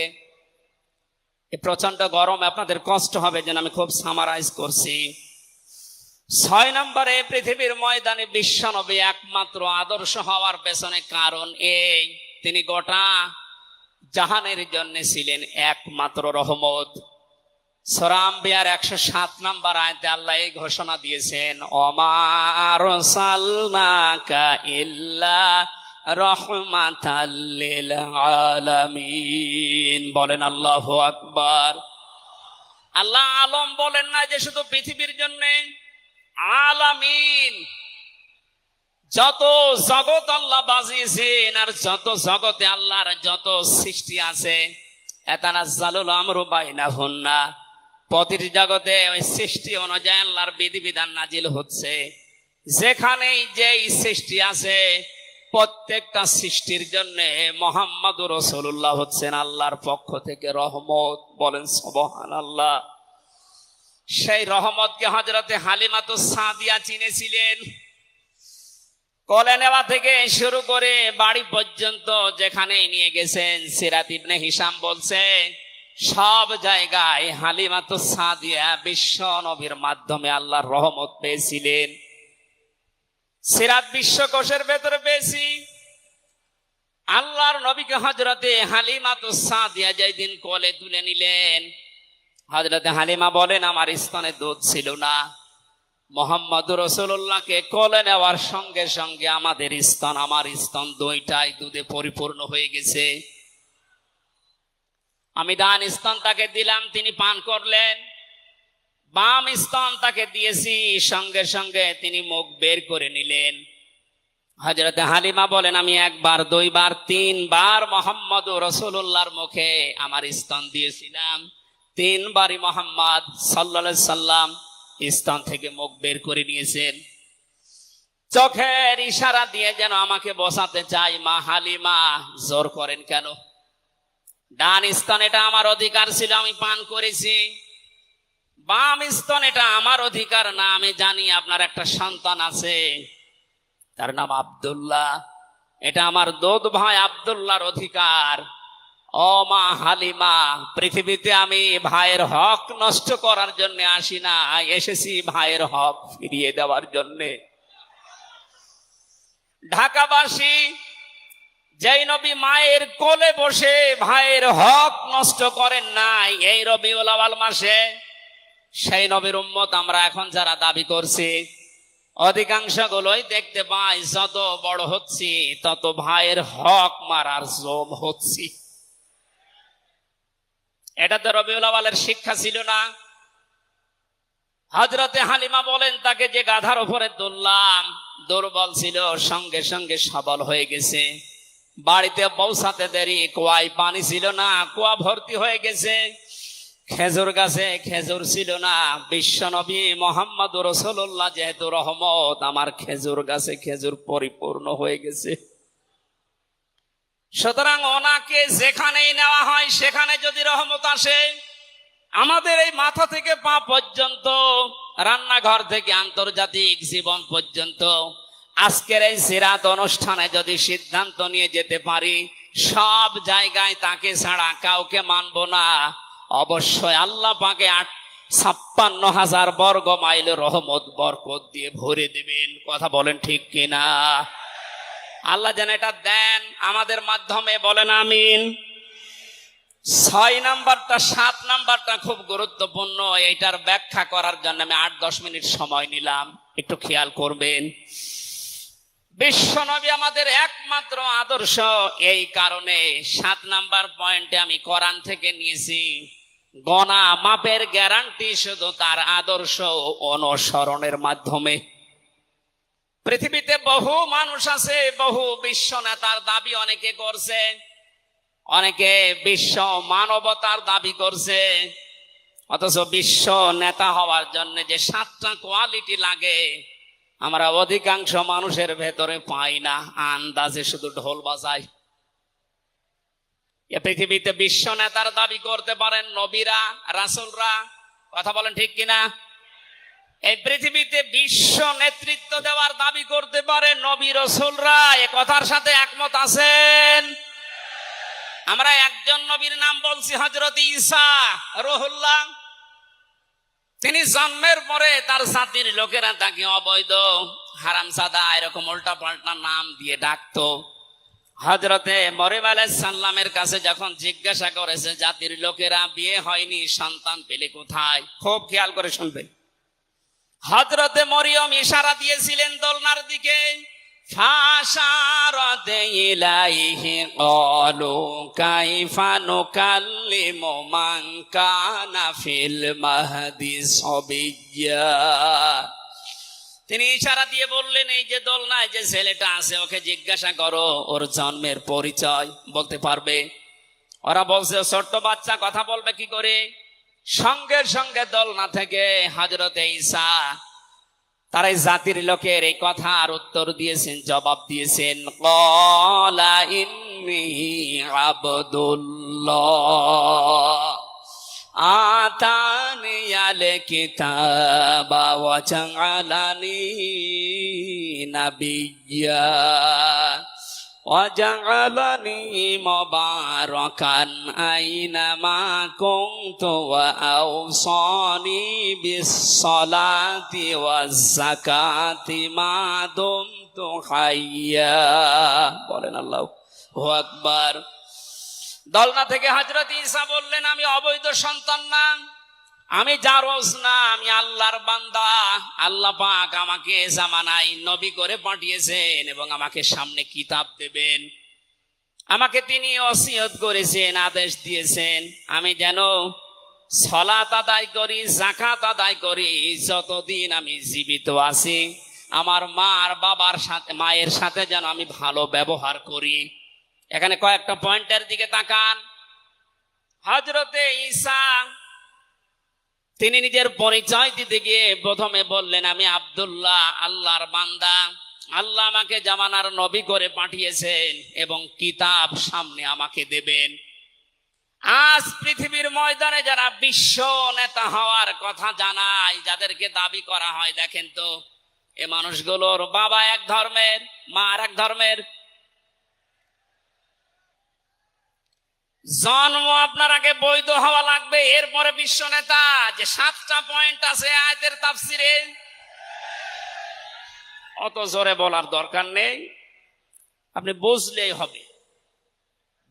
এই প্রচন্ড গরম আপনাদের কষ্ট হবে যেন আমি খুব সামারাইজ করছি। 6 নম্বরে পৃথিবীর ময়দানে বিশ্বনবী একমাত্র আদর্শ হওয়ার পেছনে কারণ এই, তিনি গোটা জাহানের জন্য ছিলেন একমাত্র রহমত। সূরা আম্বিয়ার 107 নম্বর আয়াতে আল্লাহ এই ঘোষণা দিয়েছেন ওমা আরসালনাকা ইল্লা রাহমাতাল লিল আলামিন। বলেন আল্লাহু আকবার। আল্লাহ আলম বলেন না যে শুধু পৃথিবীর জন্য, আলামিন যত জগৎ আল্লাহ বাজিয়েছেন আর যত জগতে আল্লাহর যত সৃষ্টি আছে, এতানাজ্জালুল আমরু বাইনাহুন্না, প্রতিটি জগতে ওই সৃষ্টি অনুযায়ী আল্লাহর বিধিবিধান নাজিল হচ্ছে। যেখানেই যেই সৃষ্টি আছে প্রত্যেকটা সৃষ্টির জন্য মুহাম্মদুর রাসূলুল্লাহ হচ্ছেন আল্লাহর পক্ষ থেকে রহমত। বলেন সুবহানাল্লাহ। সেই রহমতকে হযরতে হালিমাতুস সাদিয়া চিনেছিলেন। কোলে নেওয়া থেকে শুরু করে বাড়ি পর্যন্ত যেখানে নিয়ে গেছেন, সিরাত ইবনে হিশাম বলছে সব জায়গায় হালিমাতুস সাদিয়া বিশ্ব নবীর মাধ্যমে আল্লাহর রহমত পেয়েছিলেন। সিরাত বিশ্বকোষের ভেতরে পেয়েছি আল্লাহর নবীকে হযরতে হালিমাতুস সাদিয়া যেদিন কোলে তুলে নিলেন, হযরতে হালিমা বলেন আমার স্তনে দুধ ছিল না। মুহাম্মদুর রাসূলুল্লাহকে কোলে নেওয়ার সঙ্গে সঙ্গে আমাদের স্তন, আমার স্তন দুইটাই দুধে পরিপূর্ণ হয়ে গেছে। আমি ডান স্তন তাকে দিলাম, তিনি পান করলেন। বাম স্তন তাকে দিয়েছি, সঙ্গে সঙ্গে তিনি মুখ বের করে নিলেন। হযরতে হালিমা বলেন আমি একবার, দুইবার, তিনবার মুহাম্মদুর রাসূলুল্লাহর মুখে আমার স্তন দিয়েছিলাম। তিনবারই মুহাম্মদ সাল্লাল্লাহু আলাইহি সাল্লাম স্তন থেকে মুখ বের করে নিয়েছেন। চোখের ইশারা দিয়ে যেন আমাকে বসাতে চাই, মা হালিমা জোর করেন কেন? ডান স্তন এটা আমার অধিকার ছিল, আমি পান করেছি। বাম স্তন এটা আমার অধিকার না। আমি জানি আপনার একটা সন্তান আছে, তার নাম আব্দুল্লাহ, এটা আমার দুধ ভাই আব্দুল্লাহর অধিকার। ও মা হালিমা, পৃথিবীতে আমি ভাইয়ের হক নষ্ট করার জন্য আসি না, এসেছি ভাইয়ের হক ফিরিয়ে দেওয়ার জন্য। ঢাকাবাসী যেই নবী মায়ের কোলে বসে ভাইয়ের হক নষ্ট করেন নাই এই রবিউল আউয়াল মাসে, সেই নবীর উম্মত আমরা এখন যারা দাবি করছি অধিকাংশ গুলোই দেখতে পাই যত বড় হচ্ছি তত ভাইয়ের হক মারার জম হচ্ছি। এটা তো রবিউল আউয়ালের শিক্ষা ছিল না। হযরতে হালিমা বলেন তাকে যে গাধার উপরে তুললাম দুর্বল ছিল, সঙ্গে সঙ্গে সবল হয়ে গেছে। বাড়িতে পৌঁছাতে দেরি, কুয়ায় পানি ছিল না, কুয়া ভর্তি হয়ে গেছে। খেজুর গাছে খেজুর ছিল না, বিশ্ব নবী মুহাম্মদুর রাসূলুল্লাহ যেহেতু রহমত, আমার খেজুর গাছে খেজুর পরিপূর্ণ হয়ে গেছে। সুতরাং ওনাকে যেখানেই নেওয়া হয় সেখানে যদি রহমত আসে, আমাদের এই মাথা থেকে পা পর্যন্ত, রান্নাঘর থেকে আন্তর্জাতিক জীবন পর্যন্ত, আজকের এই সিরাত অনুষ্ঠানে যদি সিদ্ধান্ত নিয়ে যেতে পারি সব জায়গায় তাকে ছাড়া কাউকে মানব না, অবশ্যই আল্লাহ পাকে 56,000 বর্গ মাইল রহমত বরকত দিয়ে ভরে দেবেন। কথা বলেন ঠিক কিনা? আল্লাহ যেন এটা দেন আমাদের মাধ্যমে, বলেন আমিন। 6 নাম্বারটা 7 নাম্বারটা খুব গুরুত্বপূর্ণ, এইটার ব্যাখ্যা করার জন্য আমি 8-10 মিনিট সময় নিলাম, একটু খেয়াল করবেন। বিশ্বনবী আমাদের একমাত্র আদর্শ, এই কারণে 7 নাম্বার পয়েন্টে আমি কোরআন থেকে নিয়েছি। গণা মাপের গ্যারান্টি শুধু তার আদর্শ অনুসরণের মাধ্যমে। পৃথিবীতে বহু মানুষ আছে, বহু বিশ্ব নেতার দাবি অনেকে করছে, অনেকে বিশ্ব মানবতার দাবি করছে, অথচ বিশ্ব নেতা হওয়ার জন্য যে 7টা কোয়ালিটি লাগে আমরা অধিকাংশ মানুষের ভেতরে পাই না, আন্দাজে শুধু ঢোল বাজায়। এ পৃথিবীতে বিশ্ব নেতার দাবি করতে পারেন নবীরা, রাসূলরা। কথা বলেন ঠিক কিনা? এই পৃথিবীতে বিশ্ব নেতৃত্ব দেওয়ার দাবি করতে পারে নবী রাসূলরা। এ কথার সাথে একমত আছেন? আমরা একজন নবীর নাম বলছি, হযরত ঈসা রুহুল্লাহ। তিনি জন্মের পরে তার জাতির লোকেরা তাকে অবৈধ, হারামজাদা, এরকম উল্টা পাল্টা নাম দিয়ে ডাকতো। হযরতে মরিয়ম আলাইহিস সালামের কাছে যখন জিজ্ঞাসা করেছে জাতির লোকেরা বিয়ে হয়নি, সন্তান পেলে কোথায়, খুব খেয়াল করে শুনবেন। হযরতে মরিয়ম ইশারা দিয়েছিলেন দোলনার দিকে, فأشارت إليه قالوا كيف نكلم من كان في المهد صبيا। তিনি ইশারা দিয়ে বললেন এই যে দোলনায় যে ছেলেটা আছে ওকে জিজ্ঞাসা করো ওর জন্মের পরিচয় বলতে পারবে। ওরা বলছে ছোট্ট বাচ্চা কথা বলবে কি করে? সঙ্গে সঙ্গে দোলনা থেকে হযরতে ঈসা তারা এই জাতির লোকের এই কথার উত্তর দিয়েছেন, জবাব দিয়েছেন, ক্বালা ইন্নী আবদুল্লাহ আতানিয়াল কিতাবা ওয়া জাআলানি নাবিয়্যা ওয়া জাআলানি মুবারাকান আইনামা কুনতু ওয়া আওসানি বিস-সালাতি ওয়াজ-যাকাতি মা দুমতু হাইয়্যা। বলেন আল্লাহু আকবার। দলনা থেকে হযরত ঈসা বললেন, আমি অবৈধ সন্তান না, আমি জারজ না, আমি আল্লাহর বান্দা। আল্লাহ পাক আমাকে জামানায় নবী করে পাঠিয়েছেন এবং আমাকে সামনে কিতাব দেবেন। আমাকে তিনি ওসিয়ত করেছেন, আদেশ দিয়েছেন আমি যেন সালাত আদায় করি, যাকাত আদায় করি যতদিন আমি জীবিত আছি। আমার মায়ের সাথে যেন আমি ভালো ব্যবহার করি। এখানে কয়েকটা পয়েন্টের দিকে তাকান। হযরতে ঈসা তিনি নিজের পরিচয় দিতে গিয়ে প্রথমে বললেন, আমি আব্দুল্লাহ, আল্লাহর বান্দা। আল্লাহ আমাকে জামানার নবী করে পাঠিয়েছেন এবং কিতাব সামনে আমাকে দেবেন। আজ পৃথিবীর ময়দানে যারা বিশ্ব নেতা হওয়ার কথা জানায়, যাদেরকে দাবি করা হয়, দেখেন তো এ মানুষগুলোর বাবা এক ধর্মের, মা আর এক ধর্মের। জন্ম আপনার আগে বৈধ হওয়া লাগবে, এরপরে বিশ্ব নেতা। যে 7টা পয়েন্ট আছে আয়াতের তাফসিরে, অত জোরে বলার দরকার নেই, আপনি বুঝলেই হবে।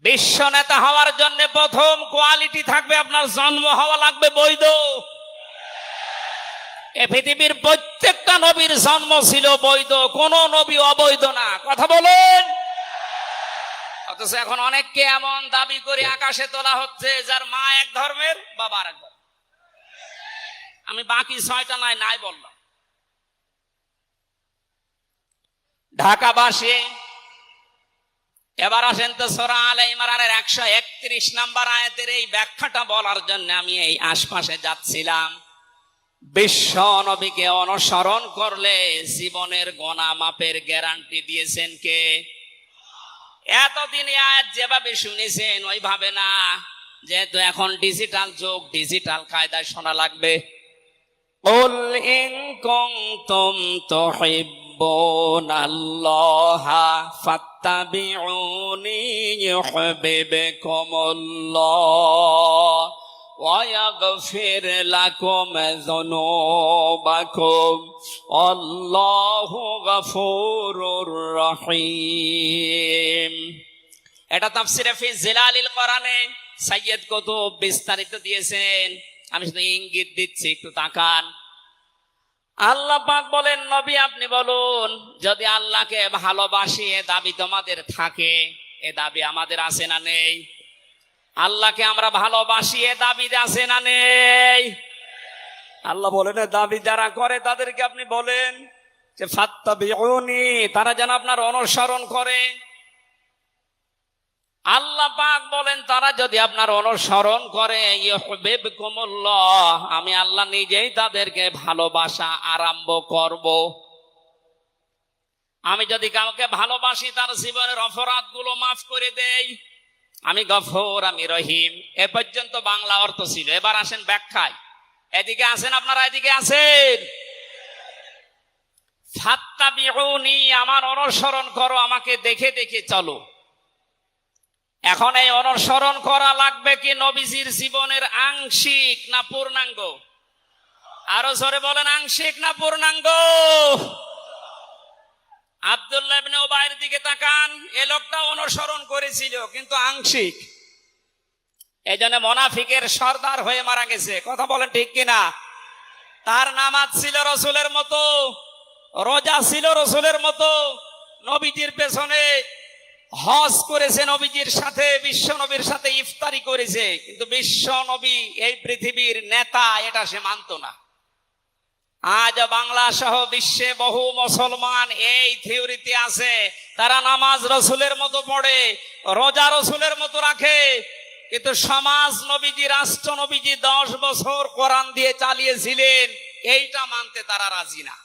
বিশ্ব নেতা হওয়ার জন্য প্রথম কোয়ালিটি থাকবে, আপনার জন্ম হওয়া লাগবে বৈধ। এ পৃথিবীর প্রত্যেকটা নবীর জন্ম ছিল বৈধ, কোন নবী অবৈধ না। কথা বলেন। অথচ এখন অনেককে এমন দাবি করে আকাশে তোলা হচ্ছে যার মা এক ধর্মের, বাবা আর এক ধর্মের। আমি বাকি 6টা নাই বললাম। ঢাকাবাসী এবার আসেন তো সূরা আলে ইমরানের 131 নম্বর আয়াতের এই ব্যাখ্যাটা বলার জন্য আমি এই আশপাশে যাচ্ছিলাম। বিশ্ব নবীকে অনুসরণ করলে জীবনের গুনাহ মাপের গ্যারান্টি দিয়েছেন কে? এতদিন আয়াত যেভাবে শুনেছেন ওইভাবে না, যেহেতু এখন ডিজিটাল যুগ, ডিজিটাল কায়দায় শোনা লাগবে। কুল ইন কুনতুম তুহিব্বুনাল্লাহা ফাত্তাবিউনি ইউহিব্বুকুমুল্লাহ ওয়া ইয়াগফির লাকুম যুনুবাকুম আল্লাহু গফুরুর রহিম। এটা তাফসিরে ফি জিলালিল কোরআনে সাইয়্যিদ কুতুব বিস্তারিত দিয়েছেন, আমি শুধু ইঙ্গিত দিচ্ছি, একটু তাকান। আল্লাহ পাক বলেন, নবী আপনি বলুন, যদি আল্লাহকে ভালোবাসি এ দাবি তোমাদের থাকে, এ দাবি আমাদের আছে না নেই? আল্লাহকে আমরা ভালোবাসি এ দাবি আছে না নেই? আল্লাহ বলেন দাবি যারা করে তাদেরকে আপনি বলেন যে ফাত্তাবিউনি, তারা যেন আপনার অনুসরণ করে। আল্লাহ পাক বলেন তারা যদি আপনার অনুসরণ করে ইউহিব্বুকুমুল্লাহ, আমি আল্লাহ নিজেই তাদেরকে ভালোবাসা আরম্ভ করব। আমি যদি কাউকে ভালোবাসি তার জীবনের অপরাধগুলো মাফ করে দেই, আমি গফুর, আমি রহিম। এ পর্যন্ত বাংলা অর্থ ছিল। এবার আসেন ব্যাখ্যায়। এদিকে আসেন আপনারা, এদিকে আসেন। ফাত্তাবিউনি, আমার অনুসরণ করো, আমাকে দেখে দেখে চলো। এখন এই অনুসরণ করা লাগবে কি নবীজির জীবনের আংশিক না পূর্ণাঙ্গ? আরো জোরে বলেন, আংশিক না পূর্ণাঙ্গ? আব্দুল্লাহ ইবনে উবাইয়ের দিকে তাকান, এ লোকটা অনুসরণ করেছিল কিন্তু আংশিক। এই জন্য মুনাফিকের সর্দার হয়ে মারা গেছে। কথা বলেন ঠিক কিনা? তার নামাজ ছিল রসুলের মতো, রোজা ছিল রসুলের মতো, নবীজির পেছনে হজ করেছে, নবীজির সাথে, বিশ্ব নবীর সাথে ইফতারি করেছে, কিন্তু বিশ্ব নবী এই পৃথিবীর নেতা এটা সে মানত না। আজ বাংলা সহ বিশ্বে বহু মুসলমান এই থিওরিতে আছে, তারা নামাজ রসুলের মতো পড়ে, রোজা রসুলের মতো রাখে, কিন্তু সমাজ নবীজি, রাষ্ট্র নবীজি 10 বছর কোরআন দিয়ে চালিয়েছিলেন, এইটা মানতে তারা রাজি না।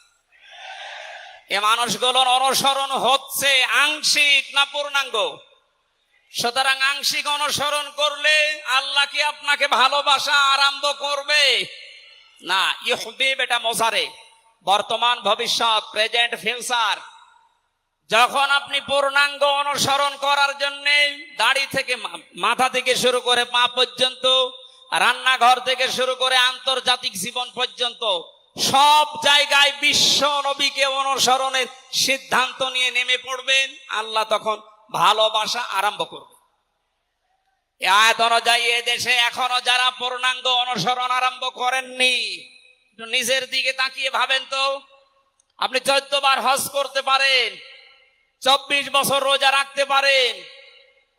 এ মানুষগুলোর অনুসরণ হচ্ছে আংশিক না পূর্ণাঙ্গ? সুতরাং আংশিক অনুসরণ করলে আল্লাহ কি আপনাকে ভালোবাসা আরম্ভ করবে না? ইহবিব, এটা মোজারে, বর্তমান ভবিষ্যৎ, প্রেজেন্ট ফিউচার। যখন আপনি পূর্ণাঙ্গ অনুসরণ করার জন্য দাড়ি থেকে মাথা থেকে শুরু করে পা পর্যন্ত, রান্নাঘর থেকে শুরু করে আন্তর্জাতিক জীবন পর্যন্ত সব জায়গায় বিশ্ব নবীকে অনুসরণের সিদ্ধান্ত নিয়ে নেমে পড়বেন, আল্লাহ তখন ভালোবাসা আরম্ভ করবে। আয়াত অনুযায়ী দেশে এখনো যারা পূর্ণাঙ্গ অনুসরণ আরম্ভ করেননি, একটু নিজের দিকে তাকিয়ে ভাবেন তো। আপনি 14 বার হজ করতে পারেন, 24 বছর রোজা রাখতে পারেন,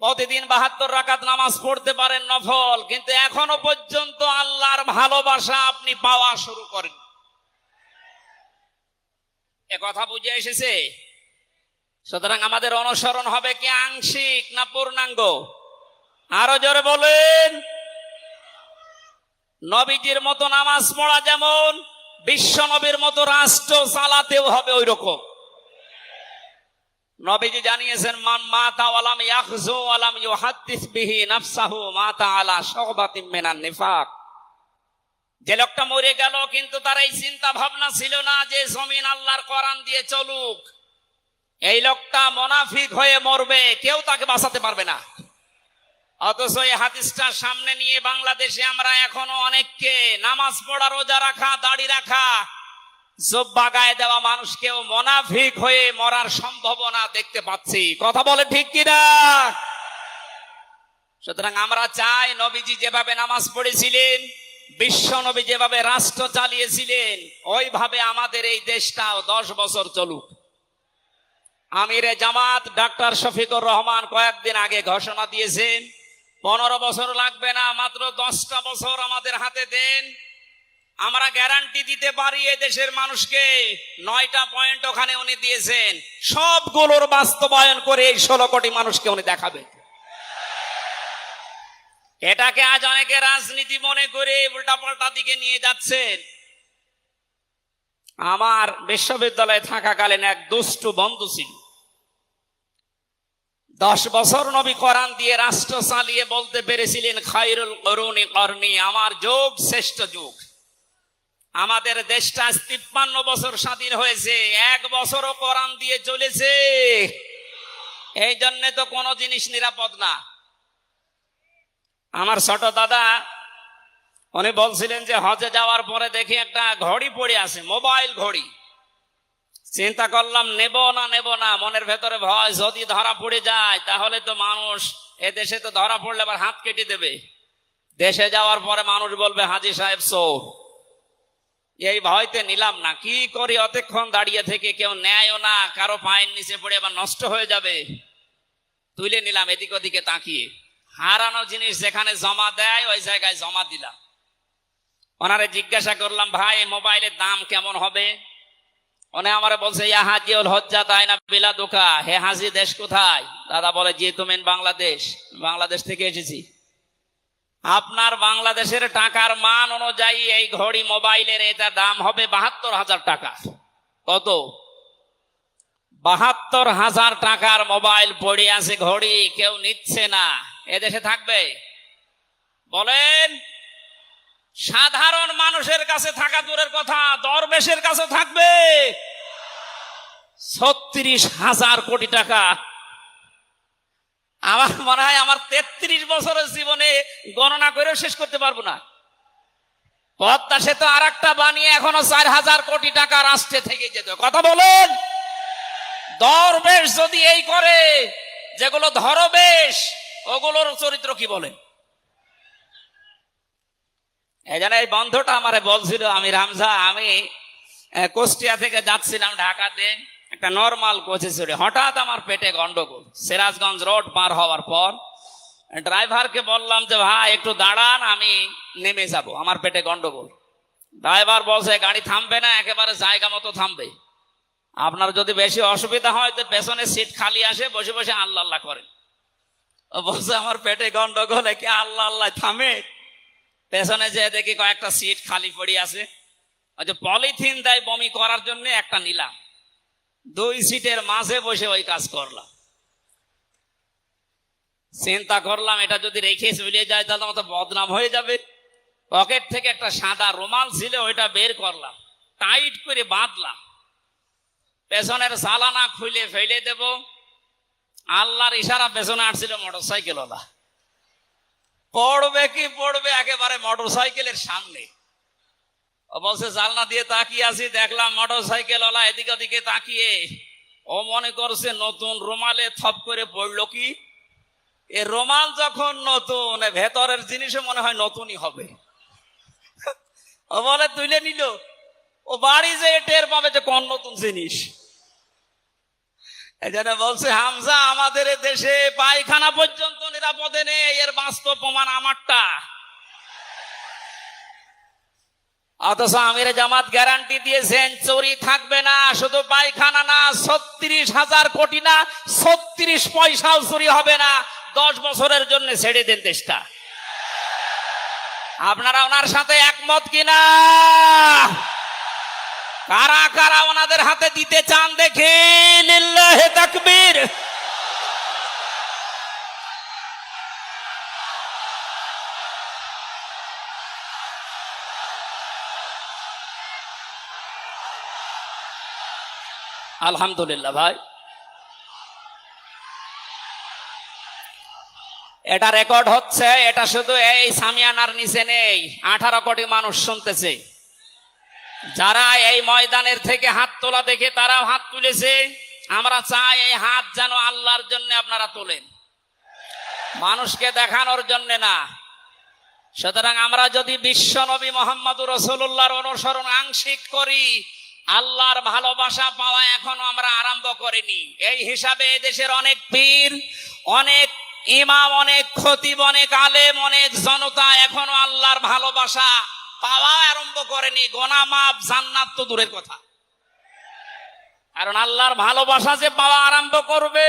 প্রতিদিন 72 রাকাত নামাজ পড়তে পারেন নফল, কিন্তু এখনো পর্যন্ত আল্লাহর ভালোবাসা আপনি পাওয়া শুরু করেন। এ কথা বুঝে এসেছে? সুতরাং আমাদের অনুসরণ হবে কি আংশিক না পূর্ণাঙ্গ? আরো জোরে বলেন। নবীজির মতো নামাজ পড়া যেমন, বিশ্ব নবীর মতো রাষ্ট্র চালাতেও হবে ওই রকম। নবীজি জানিয়েছেন, মান মাতা ওয়ালাম ইয়াখযু ওয়ালাম ইউহাদ্দিস বিহি নাফসাহু মাতা আলা শুবাতিন মিনান নিফাক। যে লোকটা মরে গেল কিন্তু তার এই চিন্তা ভাবনা ছিল না যে জমিন আল্লাহর কোরআন দিয়ে চলুক, এই লোকটা মুনাফিক হয়ে মরবে, কেউ তাকে বাঁচাতে পারবে না। অথচ এই হাদিসটা সামনে নিয়ে বাংলাদেশে আমরা এখনো অনেককে নামাজ পড়া, রোজা রাখা, দাড়ি রাখা, জুব্বা গায়ে দেওয়া মানুষকেও মুনাফিক হয়ে মরার সম্ভাবনা দেখতে পাচ্ছি। কথা বলে ঠিক কিনা? সুতরাং আমরা চাই নবীজি যেভাবে নামাজ পড়েছিলেন, বিশ্ব নবী যেভাবে রাষ্ট্র চালিয়েছিলেন, ওইভাবে আমাদের এই দেশটাও 10 বছর চলুক। আমিরে জামাত ডাক্তার শফিকুর রহমান কয়েকদিন আগে ঘোষণা দিয়েছেন, 15 বছর লাগবে না, মাত্র 10টা বছর আমাদের হাতে দেন, আমরা গ্যারান্টি দিতে পারি এ দেশের মানুষকে। 9টা পয়েন্ট ওখানে উনি দিয়েছেন, সবগুলোর বাস্তবায়ন করে এই 16 কোটি মানুষকে উনি দেখাবেন। এটাকে আজ অনেকে রাজনীতি মনে করে উল্টাপাল্টা দিকে নিয়ে যাচ্ছেন। আমার বিশ্ববিদ্যালয়ে থাকাকালীন এক দুষ্টু বন্ধু ছিল, 10 বছর নবী কোরআন দিয়ে রাষ্ট্র চালিয়ে বলতে পেরেছিলেন, খায়রুল কুরুনি করনি, আমার যুগ শ্রেষ্ঠ যুগ। আমাদের দেশটা 53 বছর স্বাধীন হয়েছে, 1 বছরও কোরআন দিয়ে চলেছে। এই জন্য তো কোনো জিনিস নিরাপদ না। আমার ছোট দাদা উনি বলছিলেন যে হজে যাওয়ার পরে দেখি একটা ঘড়ি পড়ে আছে, মোবাইল ঘড়ি। চিন্তা করলাম নেব না, মনের ভেতরে ভয়, যদি ধরা পড়ে যায় তাহলে তো মানুষ, এ দেশে তো ধরা পড়লে আবার হাত কেটে দেবে। দেশে যাওয়ার পরে মানুষ বলবে হাজী সাহেব চোর। এই ভয়তে নিলাম না। কি করি, অতক্ষণ দাঁড়িয়ে থেকে কেউ নেয়ও না, কারো পায়ের নিচে পড়ে আবার নষ্ট হয়ে যাবে। তুলে নিলাম এদিক ওদিকে তাকিয়ে। হারানো জিনিস যেখানে জমা দেয় ওই জায়গায় জমা দিলাম। ওনারে জিজ্ঞাসা করলাম, ভাই মোবাইলের দাম কেমন হবে? উনি আমারে বলছে, ইয়া হাজিউল হজ্জাত আইনা বিলাদুকা, হে হাজি দেশ কোথায়? দাদা বলে, জি তুমি বাংলাদেশ। বাংলাদেশ থেকে এসেছি। আপনার বাংলাদেশের টাকার মান অনুযায়ী এই ঘড়ি মোবাইলের এটা দাম হবে 72,000 টাকা। কত? 72,000 টাকার মোবাইল পড়ে আছে, ঘড়ি কেউ নিচ্ছে না। এদেশে থাকবে? বলেন। সাধারণ মানুষের কাছে থাকা দূরের কথা, দরবেশের কাছে থাকবে 36,000 কোটি টাকা। আমার মনে হয় আমার 33 বছরের জীবনে গণনা করেও শেষ করতে পারবো না। পদ্মা সেতু আর একটা বানিয়ে এখনো 4,000 কোটি টাকা রাষ্ট্রে থেকে যেত। কথা বলেন। দরবেশ যদি এই করে, যেগুলো ধরবেশ ওগুলোর চরিত্র কি বলে? এই জন্য এই বন্ধুটা আমারে বলছিল, আমি রামজা, আমি কুষ্টিয়া থেকে যাচ্ছিলাম ঢাকাতে, একটা নর্মাল কোচে চড়ে হঠাৎ আমার পেটে গন্ডগোল। সিরাজগঞ্জ রোড পার হওয়ার পর ড্রাইভারকে বললাম যে ভাই একটু দাঁড়ান, আমি নেমে যাব, আমার পেটে গন্ডগোল। ড্রাইভার বলছে, গাড়ি থামবে না, একেবারে জায়গা মতো থামবে। আপনার যদি বেশি অসুবিধা হয় তো পেছনে সিট খালি আসে, বসে বসে আল্লাহ আল্লাহ করেন। ও বলছে, আমার পেটে গন্ডগোল, একে আল্লাহ আল্লাহ থামে? পেছনে যে দেখি কয়েকটা সিট খালি পড়ে আছে, ওই যে পলিথিন দেয় বমি করার জন্য, একটা নিলাম। দুই সিটের মাঝে বসে ওই কাজ করলাম। চিন্তা করলাম এটা যদি রেখে চলে যায় তাহলে আমার তো বদনাম হয়ে যাবে। পকেট থেকে একটা সাদা রুমাল ছিল, ওইটা বের করলাম, টাইট করে বাঁধলাম, পেছনের সালানা খুলে ফেলে দেব। আল্লাহর ইশারা পেছনে আসছিল মোটরসাইকেল ওলা, পড়বে কি পড়বে একেবারে মোটরসাইকেলের সামনে। ও বলছে জানলা দিয়ে তাকিয়ে আছি, দেখলাম মোটরসাইকেল ওলা এদিকে ওদিকে তাকিয়ে ও মনে করছে নতুন রুমালে থপ করে পড়লো কি। এ রুমাল যখন নতুন, ভেতরের জিনিসও মনে হয় নতুনই হবে। ও বলে তুলে নিল, ও বাড়ি যে টের পাবে যে কোন নতুন জিনিস। এই জন্য বলছে হামজা, আমাদের দেশে পায়খানা পর্যন্ত নিরাপদে নেই, এর বাস্তব প্রমাণ আমারটা। অথচ আমির জামাত গ্যারান্টি দিয়েছেন চুরি থাকবে না, শুধু পায়খানা না, ৩৬,০০০ কোটি না, ৩৬ পয়সাও চুরি হবে না। 10 বছরের জন্য ছেড়ে দেন দেশটা। আপনারা ওনার সাথে একমত কিনা? কারা কারা ওনাদের হাতে দিতে চান দেখে? লিল্লাহে তাকবীর। আলহামদুলিল্লাহ ভাই, এটা রেকর্ড হচ্ছে। এটা শুধু এই সামিয়ানার নিচে নেই, 18 কোটি মানুষ শুনতেছে। যারা এই ময়দানের থেকে হাত তোলা দেখে তারাও হাত তুলেছে। আমরা চাই এই হাত যেন আল্লাহর জন্য আপনারা তোলেন, মানুষকে দেখানোর জন্য না। সুতরাং আমরা যদি বিশ্ব নবী মোহাম্মদুর রাসূলুল্লাহর অনুসরণ আংশিক করি, আল্লাহর ভালোবাসা পাওয়া এখনো আমরা আরম্ভ করিনি। এই হিসাবে দেশের অনেক পীর, অনেক ইমাম, অনেক খতিব, অনেক আলেম, অনেক জনতা এখনো আল্লাহর ভালোবাসা পাওয়া আরম্ভ করেনি। গুনাহ মাফ, জান্নাত তো দূরের কথা। কারণ আল্লাহর ভালোবাসা যে পাওয়া আরম্ভ করবে,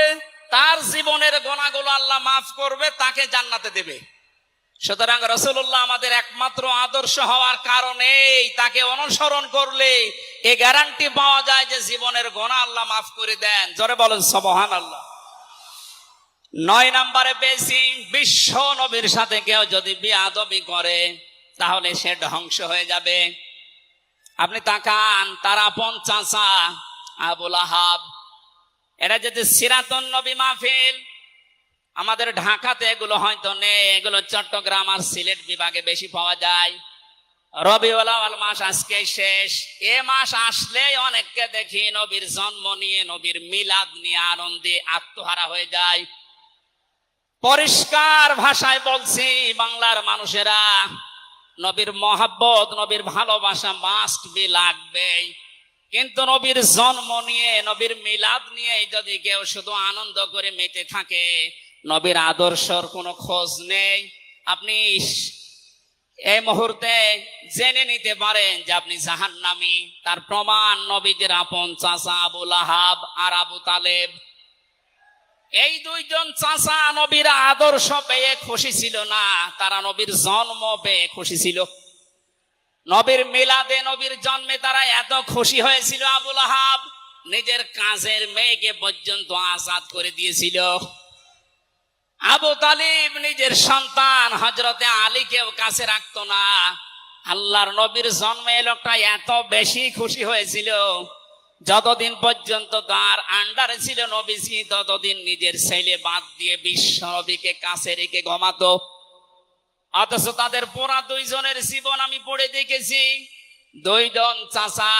তার জীবনের গুনাহগুলো আল্লাহ মাফ করবে, তাকে জান্নাতে দেবে। সুতরাং রাসূলুল্লাহ আমাদের একমাত্র আদর্শ হওয়ার কারণে তাকে অনুসরণ করলে এ গ্যারান্টি পাওয়া যায় যে জীবনের গুনাহ আল্লাহ মাফ করে দেন। জোরে বলেন সুবহানাল্লাহ। 9 নম্বরে পেয়েছি, বিশ্ব নবীর সাথে কেউ যদি বেয়াদবি করে তাহলে সে ধ্বংস হয়ে যাবে। আপনি তাকান, তার আপন চাচা আবু লাহাব, এরা যদি সিরাতুন নবী মাহফিল, আমাদের ঢাকাতে এগুলো হয়তো নেই, এগুলো চট্টগ্রাম আর সিলেট বিভাগে বেশি পাওয়া যায়। রবিউল আউয়াল মাস আজকে শেষ, এ মাস আসলেই অনেককে দেখি নবীর জন্ম নিয়ে, নবীর মিলাদ নিয়ে আনন্দে আত্মহারা হয়ে যায়। পরিষ্কার ভাষায় বলছি, বাংলার মানুষেরা নবীর মহাব্বত, নবীর ভালোবাসা মাস্ট বি লাগবে। কিন্তু নবীর জন্ম নিয়ে, নবীর মিলাদ নিয়ে যদি কেউ শুধু আনন্দ করে মেতে থাকে, নবীর আদর্শর কোনো খোঁজ নেই, আপনি এই মুহূর্তে জেনে নিতে পারেন যে আপনি জাহান্নামী। তার প্রমাণ নবীদের আপন চাচা আবু লাহাব আর আবু তালেব। এই দুইজন চাচা নবীর আদর্শ পেয়ে খুশি ছিল না, তারা নবীর জন্ম পেয়ে খুশি ছিল। নবীর মিলাদে, নবীর জন্মে তারা এত খুশি হয়েছিল, আবু লাহাব নিজের কাজের মেয়েকে পর্যন্ত আজাদ করে দিয়েছিল। আবু তালিব নিজের সন্তান হযরতে আলীকেও কাছে রাখতো না। আল্লাহর নবীর জন্মে লোকটা এত বেশি খুশি হয়েছিল, যতদিন পর্যন্ত তার আন্ডারে ছিল নবীজি, ততদিন নিজের ছেলে বাদ দিয়ে বিশ্ব নবীকে কাছে রেখে ঘুমাতো। অথচ তাদের পুরা দুইজনের জীবন আমি পড়ে দেখেছি। দুইজন চাচা,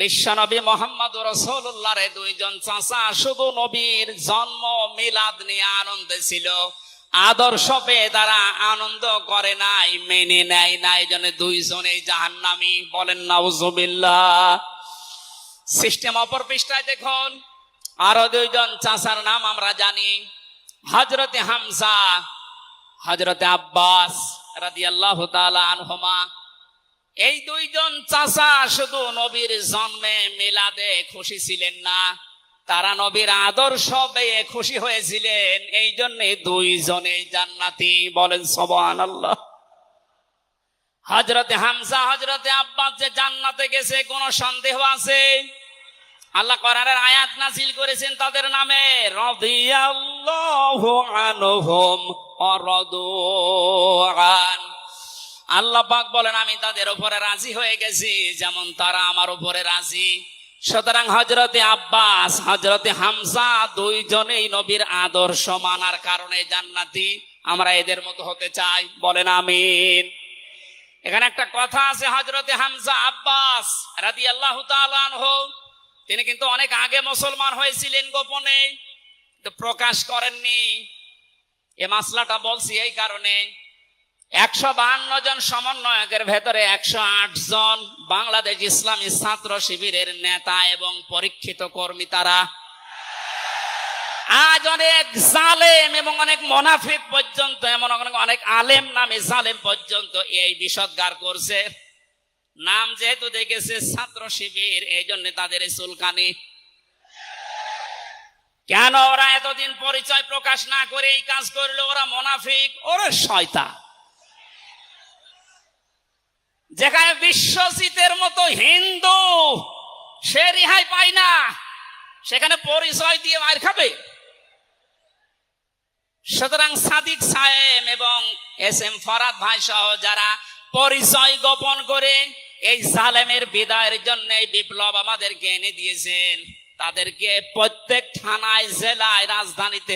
বিশ্ব নবী মোহাম্মদুর রাসূলুল্লাহর দুইজন চাচা শুধু নবীর জন্ম মিলাদ নিয়ে আনন্দে ছিল, আদর্শ পেয়ে তারা আনন্দ করে নাই, মেনে নেয় নাই। জন্য দুইজনেই জাহান্নামী। বলেন নাউজুবিল্লাহ। সিস্টেম অপর পৃষ্ঠায় দেখুন, আরো দুইজন চাচার নাম আমরা জানি, হযরতে হামজা, হযরতে আব্বাস রাদিয়াল্লাহু তাআলা আনহুমা। এই দুইজন চাচা শুধু নবীর জন্মে মিলাদে খুশি ছিলেন না, তারা নবীর আদর্শ পেয়ে খুশি হয়েছিলেন। এই জন্য দুইজনেই জান্নাতি। বলেন সুবহানাল্লাহ। হযরতে হামজা, হযরতে আব্বাস যে জান্নাতে গেছে কোনো সন্দেহ আছে? আল্লাহ কোরআনের আয়াত নাযিল করেছেন তাদের নামে, রাদিয়াল্লাহু আনহুম ওয়া রাদু আন। আল্লাহ পাক বলেন আমি তাদের উপরে রাজি হয়ে গেছি যেমন তারা আমার উপরে রাজি। সুতরাং হযরতে আব্বাস, হযরতে হামজা দুইজনেই নবীর আদর্শ মানার কারণে জান্নাতি। আমরা এদের মতো হতে চাই, বলেন আমিন। এখানে একটা কথা আছে, হযরতে হামজা আব্বাস রাদিয়াল্লাহু তাআলা আনহু তিনি কিন্তু অনেক আগে মুসলমান হয়েছিলেন, গোপনে প্রকাশ করেননি। এ মাসলাটা বলছি এই কারণে, 152 জন সমন্বয়কের ভেতরে 108 জন বাংলাদেশ ইসলামী ছাত্র শিবিরের নেতা এবং পরীক্ষিত কর্মী তারা। আজ অনেক জালেম এবং অনেক মুনাফিক পর্যন্ত, এমন অনেক আলেম নামে জালেম পর্যন্ত এই বিষদগার করছে। নাম যেহেতু দেখেছে ছাত্র শিবির, এই জন্য তাদের চুলকানি। কেন ওরা এতদিন পরিচয় প্রকাশ না করে এই কাজ করলো? ওরা মুনাফিক, ওরা শয়তান। যেখানে বিশ্বজিতের মতো হিন্দু সে রেহাই পায় না, সেখানে পরিচয় দিয়ে মার খাবে। সুতরাং সাদিক সাহেব এবং এস এম ফরাদ ভাই সহ যারা পরিচয় গোপন করে এই জালেমের বিদায়ের জন্য এই বিপ্লব আমাদেরকে এনে দিয়েছেন, তাদেরকে প্রত্যেক থানায়, জেলায়, রাজধানীতে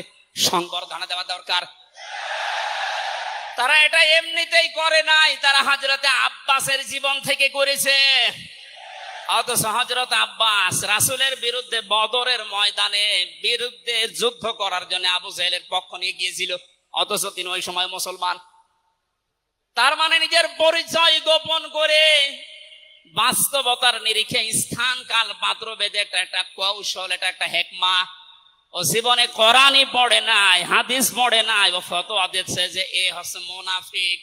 সংবর্ধনা দেওয়া দরকার। তারা এটা এমনিতেই করে নাই, তারা হযরতে আব্বাসের জীবন থেকে করেছে। অথচ হযরত আব্বাস রাসূলের বিরুদ্ধে বদরের ময়দানে বিরুদ্ধে যুদ্ধ করার জন্য আবু জাহেলের পক্ষ নিয়ে গিয়েছিল, অথচ তিনি ওই সময় মুসলমান। তার মানে নিজের পরিচয় গোপন করে বাস্তবতার নিরিখে স্থান কাল পাত্র বেদে একটা কৌশল, এটা একটা হেকমা। ও জীবনে কোরআনই পড়ে নাই, হাদিস পড়ে নাই, ও ফতোয়া দিচ্ছে যে এ হচ্ছে মুনাফিক।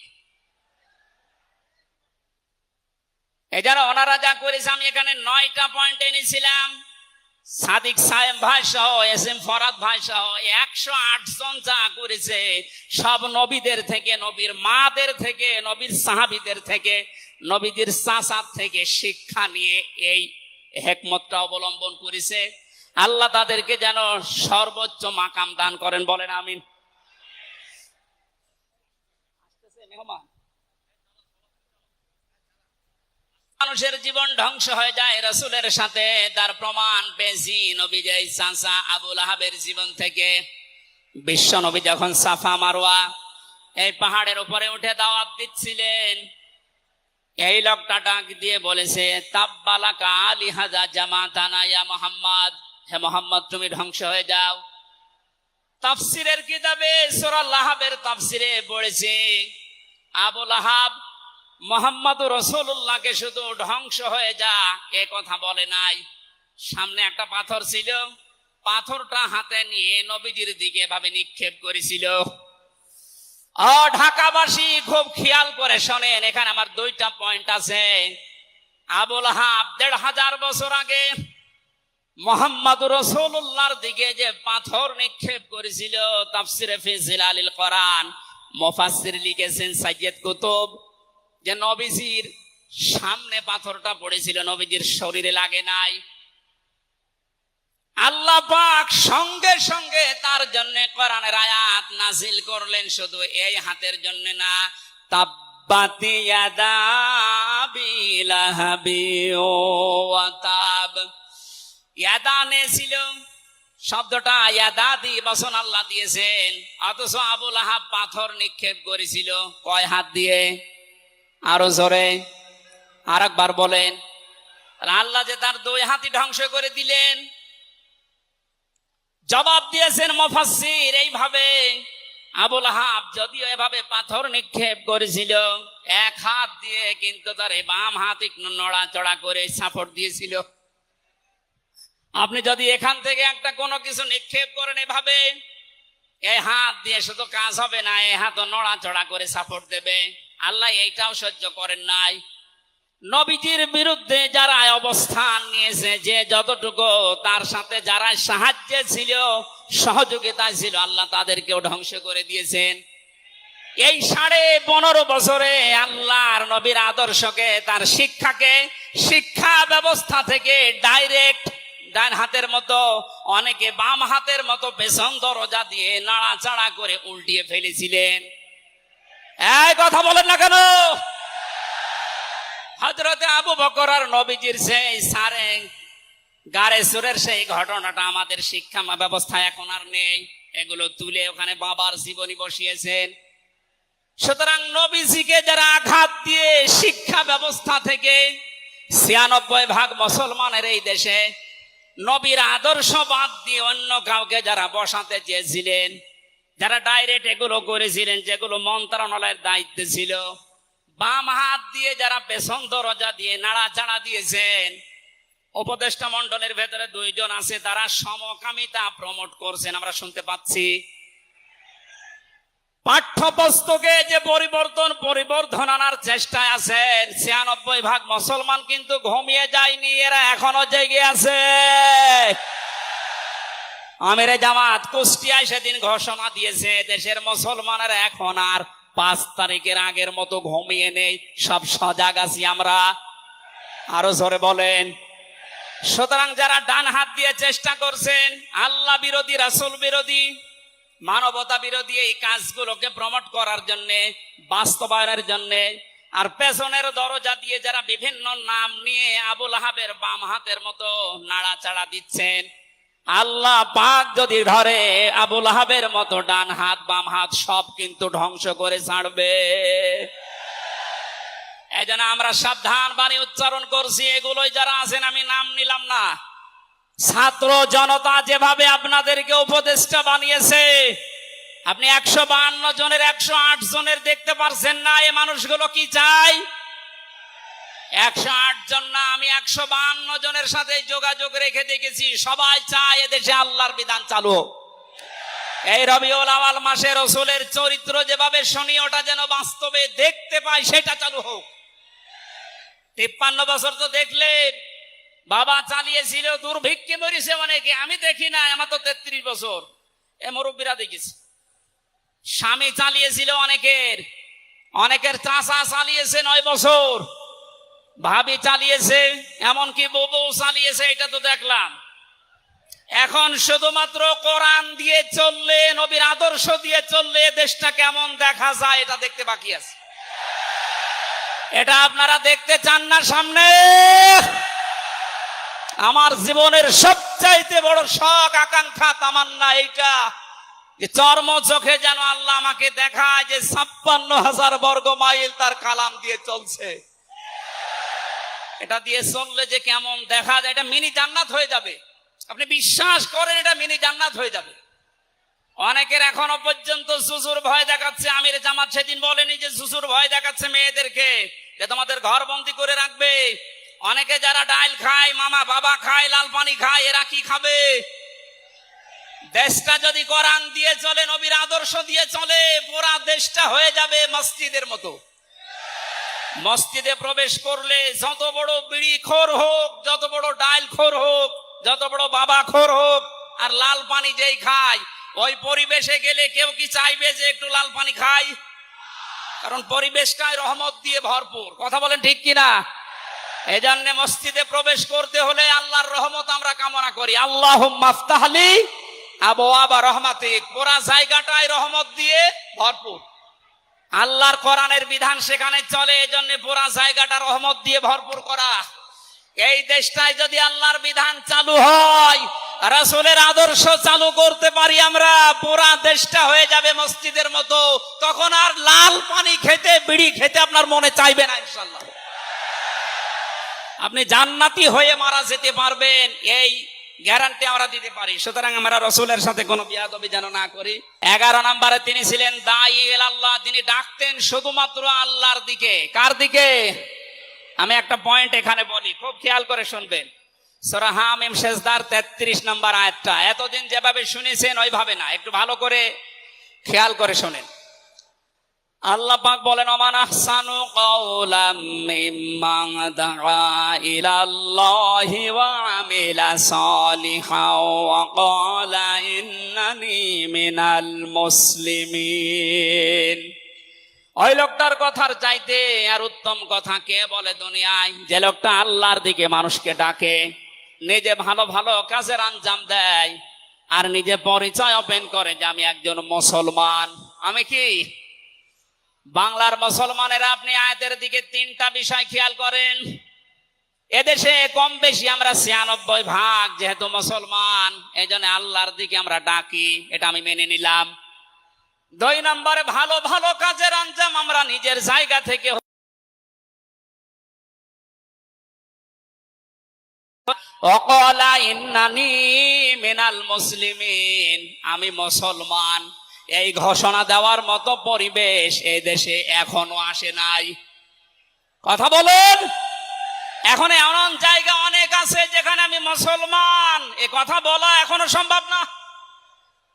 এই যারা ওনারা যা করেছে, আমি এখানে 9টা পয়েন্ট এনেছিলাম। সাদিক সাহেব ভাই সহ, এস এম ফরাদ ভাই সহ 108 জন যা করেছে, সব নবীদের থেকে, নবীর মাদের থেকে, নবীর সাহাবীদের থেকে, নবীদের চাচার থেকে শিক্ষা নিয়ে এই হেকমতটা অবলম্বন করেছে। আল্লাহ তাদেরকে যেন সর্বোচ্চ মাকাম দান করেন, বলেন আমিন। মানুষের জীবন ধ্বংস হয়ে যায় রাসূলের সাথে, তার প্রমাণ পেয়েছি নবীর চাচা আবু লাহাবের জীবন থেকে। বিশ্ব নবী যখন সাফা মারওয়া এই পাহাড়ের উপরে উঠে দাওয়াত দিচ্ছিলেন, এই লোকটা ডাক দিয়ে বলেছে, তাব্বালাকা লিহাযা জামাতানা ইয়া মুহাম্মদ, হে মুহাম্মদ তুমি ধ্বংস হয়ে যাও। তাফসীরের কিতাবে সূরা লাহাবের তাফসীরে পড়েছে, আবু লাহাব মুহাম্মদুর রাসূলুল্লাহকে শুধু ধ্বংস হয়ে যা এ কথা বলে নাই। সামনে একটা পাথর ছিল, পাথরটা হাতে নিয়ে নবীজির দিকে এভাবে নিক্ষেপ করেছিল। ঢাকাবাসী খুব খেয়াল করে শোনেন, এখানে আমার 2টা পয়েন্ট আছে। আবু লাহাব 1500 বছর আগে মুহাম্মদুর রাসূলুল্লাহর দিকে যে পাথর নিক্ষেপ করেছিল, তাফসিরে ফি জিলালিল কোরআন মুফাসসির লিখেছেন সাইয়্যিদ কুতুব, যে নবীজির সামনে পাথরটা পড়েছিল, নবীজির শরীরে লাগে নাই। আল্লাহ পাক সঙ্গে সঙ্গে তার জন্য কোরআনের আয়াত নাযিল করলেন, শুধু এই হাতের জন্য না, তাব্বাত ইয়াদা আবি লাহাবি ওয়া তাব। ইয়াদানে ছিল শব্দটা, ইয়াদাদি বচন আল্লাহ দিয়েছেন, অথচ আবু লাহাব পাথর নিক্ষেপ করেছিল কয় হাত দিয়ে? আরো জোরে আরেকবার বলেন। আল্লাহ যে তার 2 হাতই ধ্বংস করে দিলেন। জবাব দিয়েছেন মুফাসসির এইভাবে, আবু লাহাব যদিও এভাবে পাথর নিক্ষেপ করেছিল 1 হাত দিয়ে, কিন্তু তার বাম হাত একটু নড়াচড়া করে সাপোর্ট দিয়েছিল। আপনি যদি এখান থেকে একটা কোনো কিছু নিক্ষেপ করেন এভাবে, এই হাত দিয়ে শুধু কাজ হবে না, এই হাতও নড়াচড়া করে সাপোর্ট দেবে। আল্লাহ এইটাও সহ্য করেন নাই। নবীজির বিরুদ্ধে যারা অবস্থান নিয়েছে, যে যতটুকু তার সাথে যারা সাহায্যে ছিল, সহযোগিতায় ছিল, আল্লাহ তাদেরকেও ধ্বংস করে দিয়েছেন। এই 15.5 বছরে আল্লাহর নবীর আদর্শকে, তার শিক্ষাকে, শিক্ষা ব্যবস্থা থেকে ডাইরেক্ট ডান হাতের মতো, অনেকে বাম হাতের মতো পেছন দরজা দিয়ে নাড়াচাড়া করে উল্টিয়ে ফেলেছিলেন। এই কথা বলেন না কেন? হযরতে আবু বকর আর নবীজির সেই সারে গারে সুরের সেই ঘটনাটা আমাদের শিক্ষা ব্যবস্থা এখন আর নেই, এগুলো তুলে ওখানে বাবার জীবনী বসিয়েছেন। সুতরাং নবীজিকে যারা আঘাত দিয়ে শিক্ষা ব্যবস্থা থেকে ৯৬% মুসলমানের এই দেশে নবীর আদর্শ বাদ দিয়ে অন্য কাউকে যারা বসাতে চেয়েছিলেন, যারা ডাইরেক্ট এগুলো করেছিলেন, যেগুলো মন্ত্রণালয়ের দায়িত্বে ছিল, বাম হাত দিয়ে যারা পেছন দরজা দিয়ে নাড়াচাড়া দিয়েছেন, উপদেষ্টা মণ্ডলের ভেতরে 2 জন আছে, তারা সমকামিতা প্রমোট করছেন, আমরা শুনতে পাচ্ছি। পাঠ্যপুস্তকে যে পরিবর্ধন আনার চেষ্টায় আছেন, ৯৬% মুসলমান কিন্তু ঘুমিয়ে যায়নি, এরা এখনো জেগে আছে। আমিরে জামাত কুষ্টিয়ায় সেদিন ঘোষণা দিয়েছে, দেশের মুসলমানেরা এখন আর 5 তারিখের আগের মতো ঘুমিয়ে নেই, সব সজাগ আছি আমরা। আরো জোরে বলেন। সুতরাং যারা ডান হাত দিয়ে চেষ্টা করছেন আল্লাহ বিরোধী, রাসূল বিরোধী, মানবতা বিরোধী এই কাজগুলোকে প্রমোট করার জন্য, বাস্তবায়নের জন্য, আর পেছনের দরজা দিয়ে যারা বিভিন্ন নাম নিয়ে আবুল আহাবের বাম হাতের মতো নাড়াচাড়া দিচ্ছেন, আল্লাহ পাক যদি ধরে আবুল আহাবের মতো ডান হাত বাম হাত সব কিন্তু ধ্বংস করে ছাড়বে। এই জন্য আমরা সাবধান বাণী উচ্চারণ করছি। এগুলোই যারা আছেন, আমি নাম নিলাম না, ছাত্র জনতা যেভাবে আপনাদেরকে উপদেষ্টা বানিয়েছে, আপনি 152 জনের 108 জনের দেখতে পারছেন না। এই মানুষগুলো কি চাই? 108 জন না, আমি 152 জনের সাথে যোগাযোগ রেখে দেখেছি, সবাই চায় এদেশে আল্লাহর বিধান চালু হোক। এই রবিউল আউয়াল মাসে রাসূলের চরিত্র যেভাবে শুনি, ওটা যেন বাস্তবে দেখতে পাই, সেটা চালু হোক। 53 বছর তো দেখলে বাবা চালিয়েছিল, দুর্ভিক্ষে মরেছে অনেকে, আমি দেখি না, আমার তো 33 বছর, এ মুরব্বীরা দেখেছি। স্বামী চালিয়েছিল অনেকের চাচা চালিয়েছে 9 বছর, ভাবি চালিয়েছে, এমনকি বউ চালিয়েছে, এটা তো দেখলাম। এখন শুধুমাত্র কোরআন দিয়ে চললে, নবীর আদর্শ দিয়ে চললে দেশটা কেমন দেখা যায় এটা দেখতে বাকি আছে। এটা আপনারা দেখতে চান না সামনে? আমার জীবনের সবচাইতে বড় শখ, আকাঙ্ক্ষা, তামান্না এইটা যে চর্ম চোখে যেন আল্লাহ আমাকে দেখায় যে ৫৬,০০০ বর্গ মাইল তার কালাম দিয়ে চলছে। এটা দিয়ে চললে যে কেমন দেখা যায়, এটা মিনি জান্নাত হয়ে যাবে। আপনি বিশ্বাস করেন, এটা মিনি জান্নাত হয়ে যাবে। অনেকের এখনো পর্যন্ত জুজুর ভয় দেখাচ্ছে। আমির জামাত সেদিন বলেনি যে জুজুর ভয় দেখাচ্ছে মেয়েদেরকে, যে তোমাদের ঘর বন্দি করে রাখবে। অনেকে যারা ডাইল খায়, মামা বাবা খায়, লাল পানি খায়, এরা কি খাবে? দেশটা যদি কোরআন দিয়ে চলে, নবীর আদর্শ দিয়ে চলে, পুরা দেশটা হয়ে যাবে মসজিদের মতো। মসজিদে প্রবেশ করলে যত বড় বিড়ি খোর হোক, যত বড় ডাইল খোর হোক, যত বড় বাবা খোর হোক, আর লাল পানি যেই খায়, ওই পরিবেশে গেলে কেউ কি চাইবে যে একটু লাল পানি খাই? কারণ পরিবেশটাই রহমত দিয়ে ভরপুর। কথা বলেন ঠিক কিনা? এই জন্য মসজিদে প্রবেশ করতে হলে আল্লাহর রহমত আমরা কামনা করি। আল্লাহুম্মা আফতাহলি আবওয়াবা রহমাতিক, পুরা জায়গাটাই রহমত দিয়ে ভরপুর। আল্লাহর কোরআনের বিধান সেখানে চলে, এজন্য পুরা জায়গাটা রহমত দিয়ে ভরপুর করা। এই দেশটায় যদি আল্লাহর বিধান চালু হয়, রাসূলের আদর্শ চালু করতে পারি আমরা, পুরা দেশটা হয়ে যাবে মসজিদের মতো। তখন আর লাল পানি খেতে, বিড়ি খেতে আপনার মনে চাইবে না ইনশাআল্লাহ। আপনি জান্নাতি হয়ে মারা যেতে পারবেন, এই গ্যারান্টি আমরা দিতে পারি। সুতরাং আমরা রাসূলের সাথে কোনো বিয়াদবি যেন না করি। 11 নম্বরে তিনি ছিলেন দাঈ ইলাল্লাহ, তিনি ডাকতেন শুধুমাত্র আল্লাহর দিকে। কার দিকে? আমি একটা পয়েন্ট এখানে বলি, খুব খেয়াল করে শুনবেন। সূরা হামিম সেজদার 33 নম্বর আয়াতটা এতদিন যেভাবে শুনেছেন ওইভাবে না, একটু ভালো করে খেয়াল করে শুনেন। আল্লাহ পাক বলেন, ওমান আহসানু কাওলাম মিম্মান দাআ ইলাল্লাহি ওয়া আমিলা সালিহান ওয়া ক্বালা ইন্নানি মিনাল মুসলিমিন। ওই লোকটার কথার চাইতে আর উত্তম কথা কে বলে দুনিয়ায়? যে লোকটা আল্লাহর দিকে মানুষকে ডাকে, নিজে ভালো ভালো কাজের আঞ্জাম দেয় আর নিজে পরিচয় ওপেন করে যে আমি একজন মুসলমান। আমি কি বাংলার মুসলমানেরা? আপনি আয়াতের দিকে তিনটা বিষয় খেয়াল করেন। এদেশে কম বেশি আমরা ৯৬% যেহেতু মুসলমান, এই জন্য আল্লাহর দিকে আমরা ডাকি, এটা আমি মেনে নিলাম। ২ নম্বরে ভালো ভালো কাজের আঞ্জাম আমরা নিজের জায়গা থেকে ওয়াকালা ইন্নানি মিনাল মুসলিমিন, আমি মুসলমান, এই ঘোষণা দেওয়ার মতো পরিবেশ এই দেশে এখনো আসে নাই। কথা বলেন। এখন এমন জায়গা অনেক আছে যেখানে আমি মুসলমান এ কথা বলা এখনো সম্ভব না।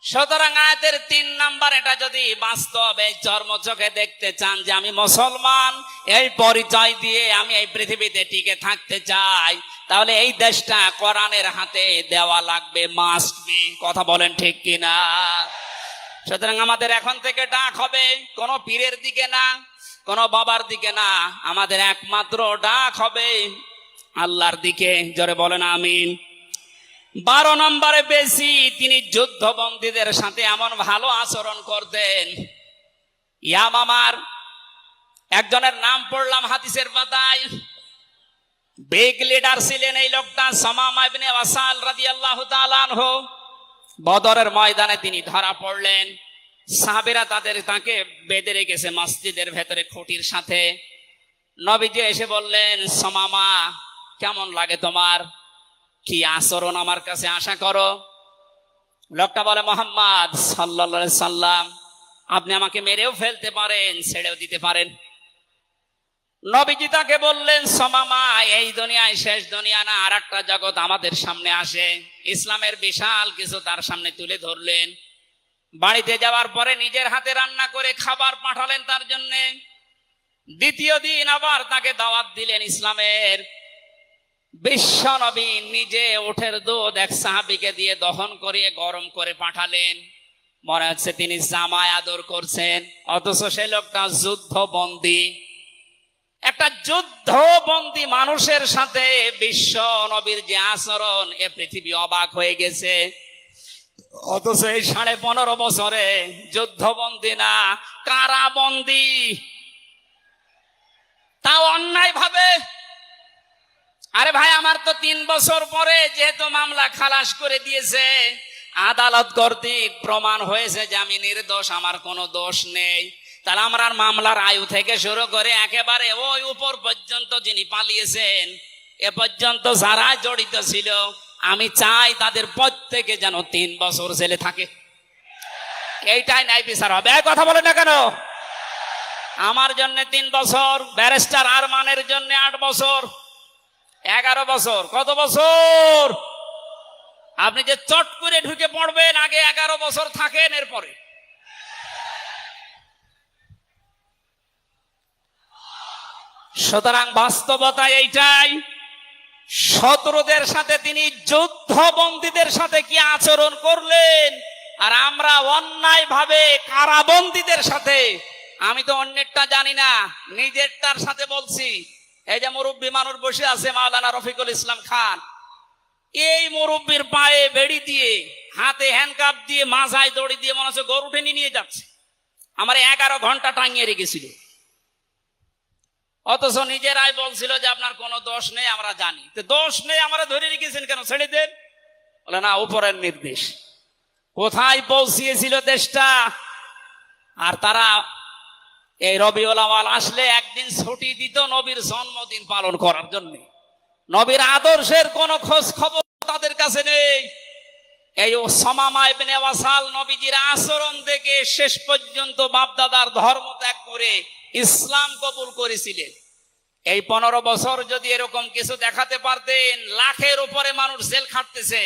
সুতরাং আয়াতের ৩ নাম্বার, এটা যদি বাস্তব এই চর্মচোখে দেখতে চান যে আমি মুসলমান, এই পরিচয় দিয়ে আমি এই পৃথিবীতে টিকে থাকতে চাই, তাহলে এই দেশটা কোরআনের হাতে দেওয়া লাগবে, মাস্ট বি। কথা বলেন ঠিক কিনা? সুতরাং আমাদের এখন থেকে ডাক হবে কোন পীরের দিকে না, কোন বাবার দিকে না, আমাদের একমাত্র ডাক হবে আল্লাহর দিকে। জোরে বলেন আমিন। ১২ নম্বরে বেশি তিনি যুদ্ধবন্দীদের সাথে এমন ভালো আচরণ করতেন। ইয়ামামার একজনের নাম পড়লাম হাদিসের পাতায়, বিগ লিডার ছিলেন এই লোকটা, সামামা ইবনে ওয়াসাল রাদিয়াল্লাহু তাআলা আনহু। বদরের ময়দানে তিনি ধরা পড়লেন, সাহাবীরা তাকে বেঁধে রেখেছে মসজিদের ভেতরে খুঁটির সাথে। নবীজি এসে বললেন, সামামা কেমন লাগে তোমার, কি আচরণ আমার কাছে আশা করো? লোকটা বলে, মুহাম্মদ সাল্লাল্লাহু আলাইহি সাল্লাম, আপনি আমাকে মেরেও ফেলতে পারেন, ছেড়েও দিতে পারেন। নবীজি তাকে বললেন, সামামা এই দুনিয়ায় শেষ দুনিয়া না, আর একটা জগৎ আমাদের সামনে আসে। ইসলামের বিশাল কিছু তার সামনে তুলে ধরলেন। বাড়িতে যাওয়ার পরে নিজের হাতে রান্না করে খাবার পাঠালেন তার জন্য। দ্বিতীয় দিন আবার তাকে দাওয়াত দিলেন ইসলামের। বিশ্ব নবী নিজে উটের দুধ এক সাহাবীকে দিয়ে দহন করিয়ে গরম করে পাঠালেন। মনে হচ্ছে তিনি জামায় আদর করছেন, অথচ সে লোকটা যুদ্ধবন্দী। একটা যুদ্ধবন্দী মানুষের সাথে বিশ্ব নবীর যে আচরণ, এ পৃথিবী অবাক হয়ে গেছে। অথচ এই ১৫.৫ বছরে যুদ্ধবন্দী না, কারাবন্দী, তাও অন্যায় ভাবে। আরে ভাই, আমার তো ৩ বছর পরে যেহেতু মামলা খালাস করে দিয়েছে, আদালত কর্তৃক প্রমাণ হয়েছে যে আমি নির্দোষ, আমার কোনো দোষ নেই, তাহলে আমার মামলার আয়ু থেকে শুরু করে একেবারে ওই উপর পর্যন্ত যিনি পালিয়েছেন, এ পর্যন্ত যারা জড়িত ছিল, আমি চাই তাদের প্রত্যেকে যেন ৩ বছর জেলে থাকে। এইটাই ন্যায় বিচার হবে। কথা বলে না কেন? আমার জন্য ৩ বছর, ব্যারিস্টার আরমানের জন্য ৮ বছর, ১১ বছর। কত বছর? আপনি যে চট করে ঢুকে পড়বেন, আগে ১১ বছর থাকেন, এরপরে। সুতরাং বাস্তবতা এইটাই। শত্রুদের সাথে তিনি যুদ্ধবন্দীদের সাথে কি আচরণ করলেন, আর আমরা অন্যায় ভাবে কারাবন্দীদের সাথে। আমি তো অন্যেরটা জানি না, নিজেরটার সাথে বলছি। এই যে মুরব্বী মানুষ বসে আছে, মাওলানা রফিকুল ইসলাম খান, এই মুরব্বীর পায়ে বেড়ি দিয়ে, হাতে হ্যান্ডকাপ দিয়ে, মাথায় দড়ি দিয়ে মনে হচ্ছে গরু টেনে নিয়ে যাচ্ছে। আমার 11 ঘন্টা টাঙিয়ে রেখেছিল, অথচ নিজেরাই বলছিল যে আপনার কোনো দোষ নেই, আমরা জানি। তো দোষ নেই, আমরা ধরে রেখেছেন কেন, ছেড়ে দেন। বলে না, উপরের নির্দেশ। কোথায় পৌঁছিয়েছিল দেশটা। আর তারা এই রবিউল আউয়াল আসলে একদিন ছুটি দিত নবীর জন্মদিন পালন করার জন্য। নবীর আদর্শের কোনো খোঁজ খবর তাদের কাছে নেই। এই সামামা ইবনে ওয়াসাল নবীজির আচরণ দেখে শেষ পর্যন্ত বাপদাদার ধর্ম ত্যাগ করে ইসলাম কবুল করেছিলেন। এই 15 বছর যদি এরকম কিছু দেখাতে পারতেন, লাখের উপরে মানুষ জেল খাটতেছে।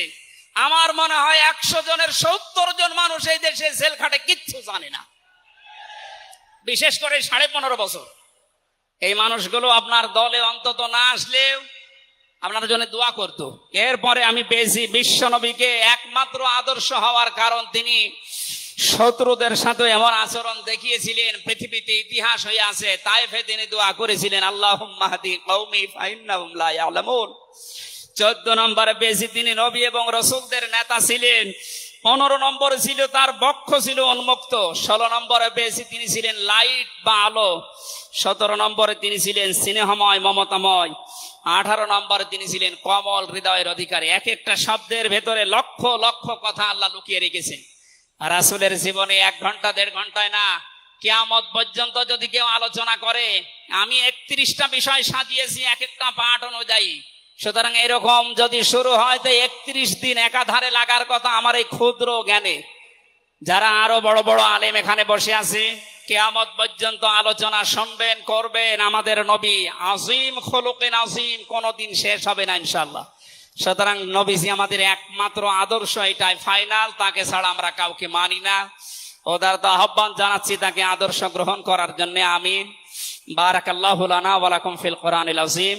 আমার মনে হয় 100 জনের 70 জন মানুষ এই দেশে জেল খাটে কিচ্ছু জানে না, বিশেষ করে 15.5 বছর। এই মানুষগুলো আপনার দলে অন্তত না আসলেও আপনার জন্য দোয়া করতো। এরপরে আমি পেয়েছি বিশ্ব নবীকে একমাত্র আদর্শ হওয়ার কারণ তিনি শত্রুদের সাথে এমন আচরণ দেখিয়েছিলেন, পৃথিবীতে ইতিহাস হয়ে আছে। তাইফে তিনি দোয়া করেছিলেন, আল্লাহুম্মা হাদি কওমি ফাইন্নাহুম লা ইয়ালামুন। 14 নম্বরে বেশি তিনি নবী এবং রসুলদের নেতা ছিলেন। 15 নম্বরে ছিল তার বক্ষ ছিল উন্মুক্ত। 16 নম্বরে বেশি তিনি ছিলেন লাইট বা আলো। 17 নম্বরে তিনি ছিলেন স্নেহময় মমতাময়। 18 নম্বরে তিনি ছিলেন কমল হৃদয়ের অধিকারী। এক একটা শব্দের ভেতরে লক্ষ লক্ষ কথা আল্লাহ লুকিয়ে রেখেছেন। রাসূলের জীবনে 1 ঘন্টা 1.5 ঘন্টায় না, কিয়ামত পর্যন্ত যদি কেউ আলোচনা করে, আমি 31টা বিষয় সাজিয়েছি এক একটা পাঠ অনুযায়ী। সুতরাং এরকম যদি শুরু হয় তো 31 দিন একাধারে লাগার কথা আমার এই ক্ষুদ্র জ্ঞানে। যারা আরো বড় বড় আলেম এখানে বসে আছে, কিয়ামত পর্যন্ত আলোচনা শুনবেন, করবেন। আমাদের নবী আজিম খুলুকিন আজিম, কোনদিন শেষ হবে না ইনশাআল্লাহ। সুতরাং নবীজি আমাদের একমাত্র আদর্শ, এটাই ফাইনাল। তাকে ছাড়া আমরা কাউকে মানি না। ওদের তো আহ্বান জানাচ্ছি তাকে আদর্শ গ্রহণ করার জন্য। আমিন। বারাকাল্লাহু লানা ওয়া লাকুম ফিল কোরআনিল আযীম।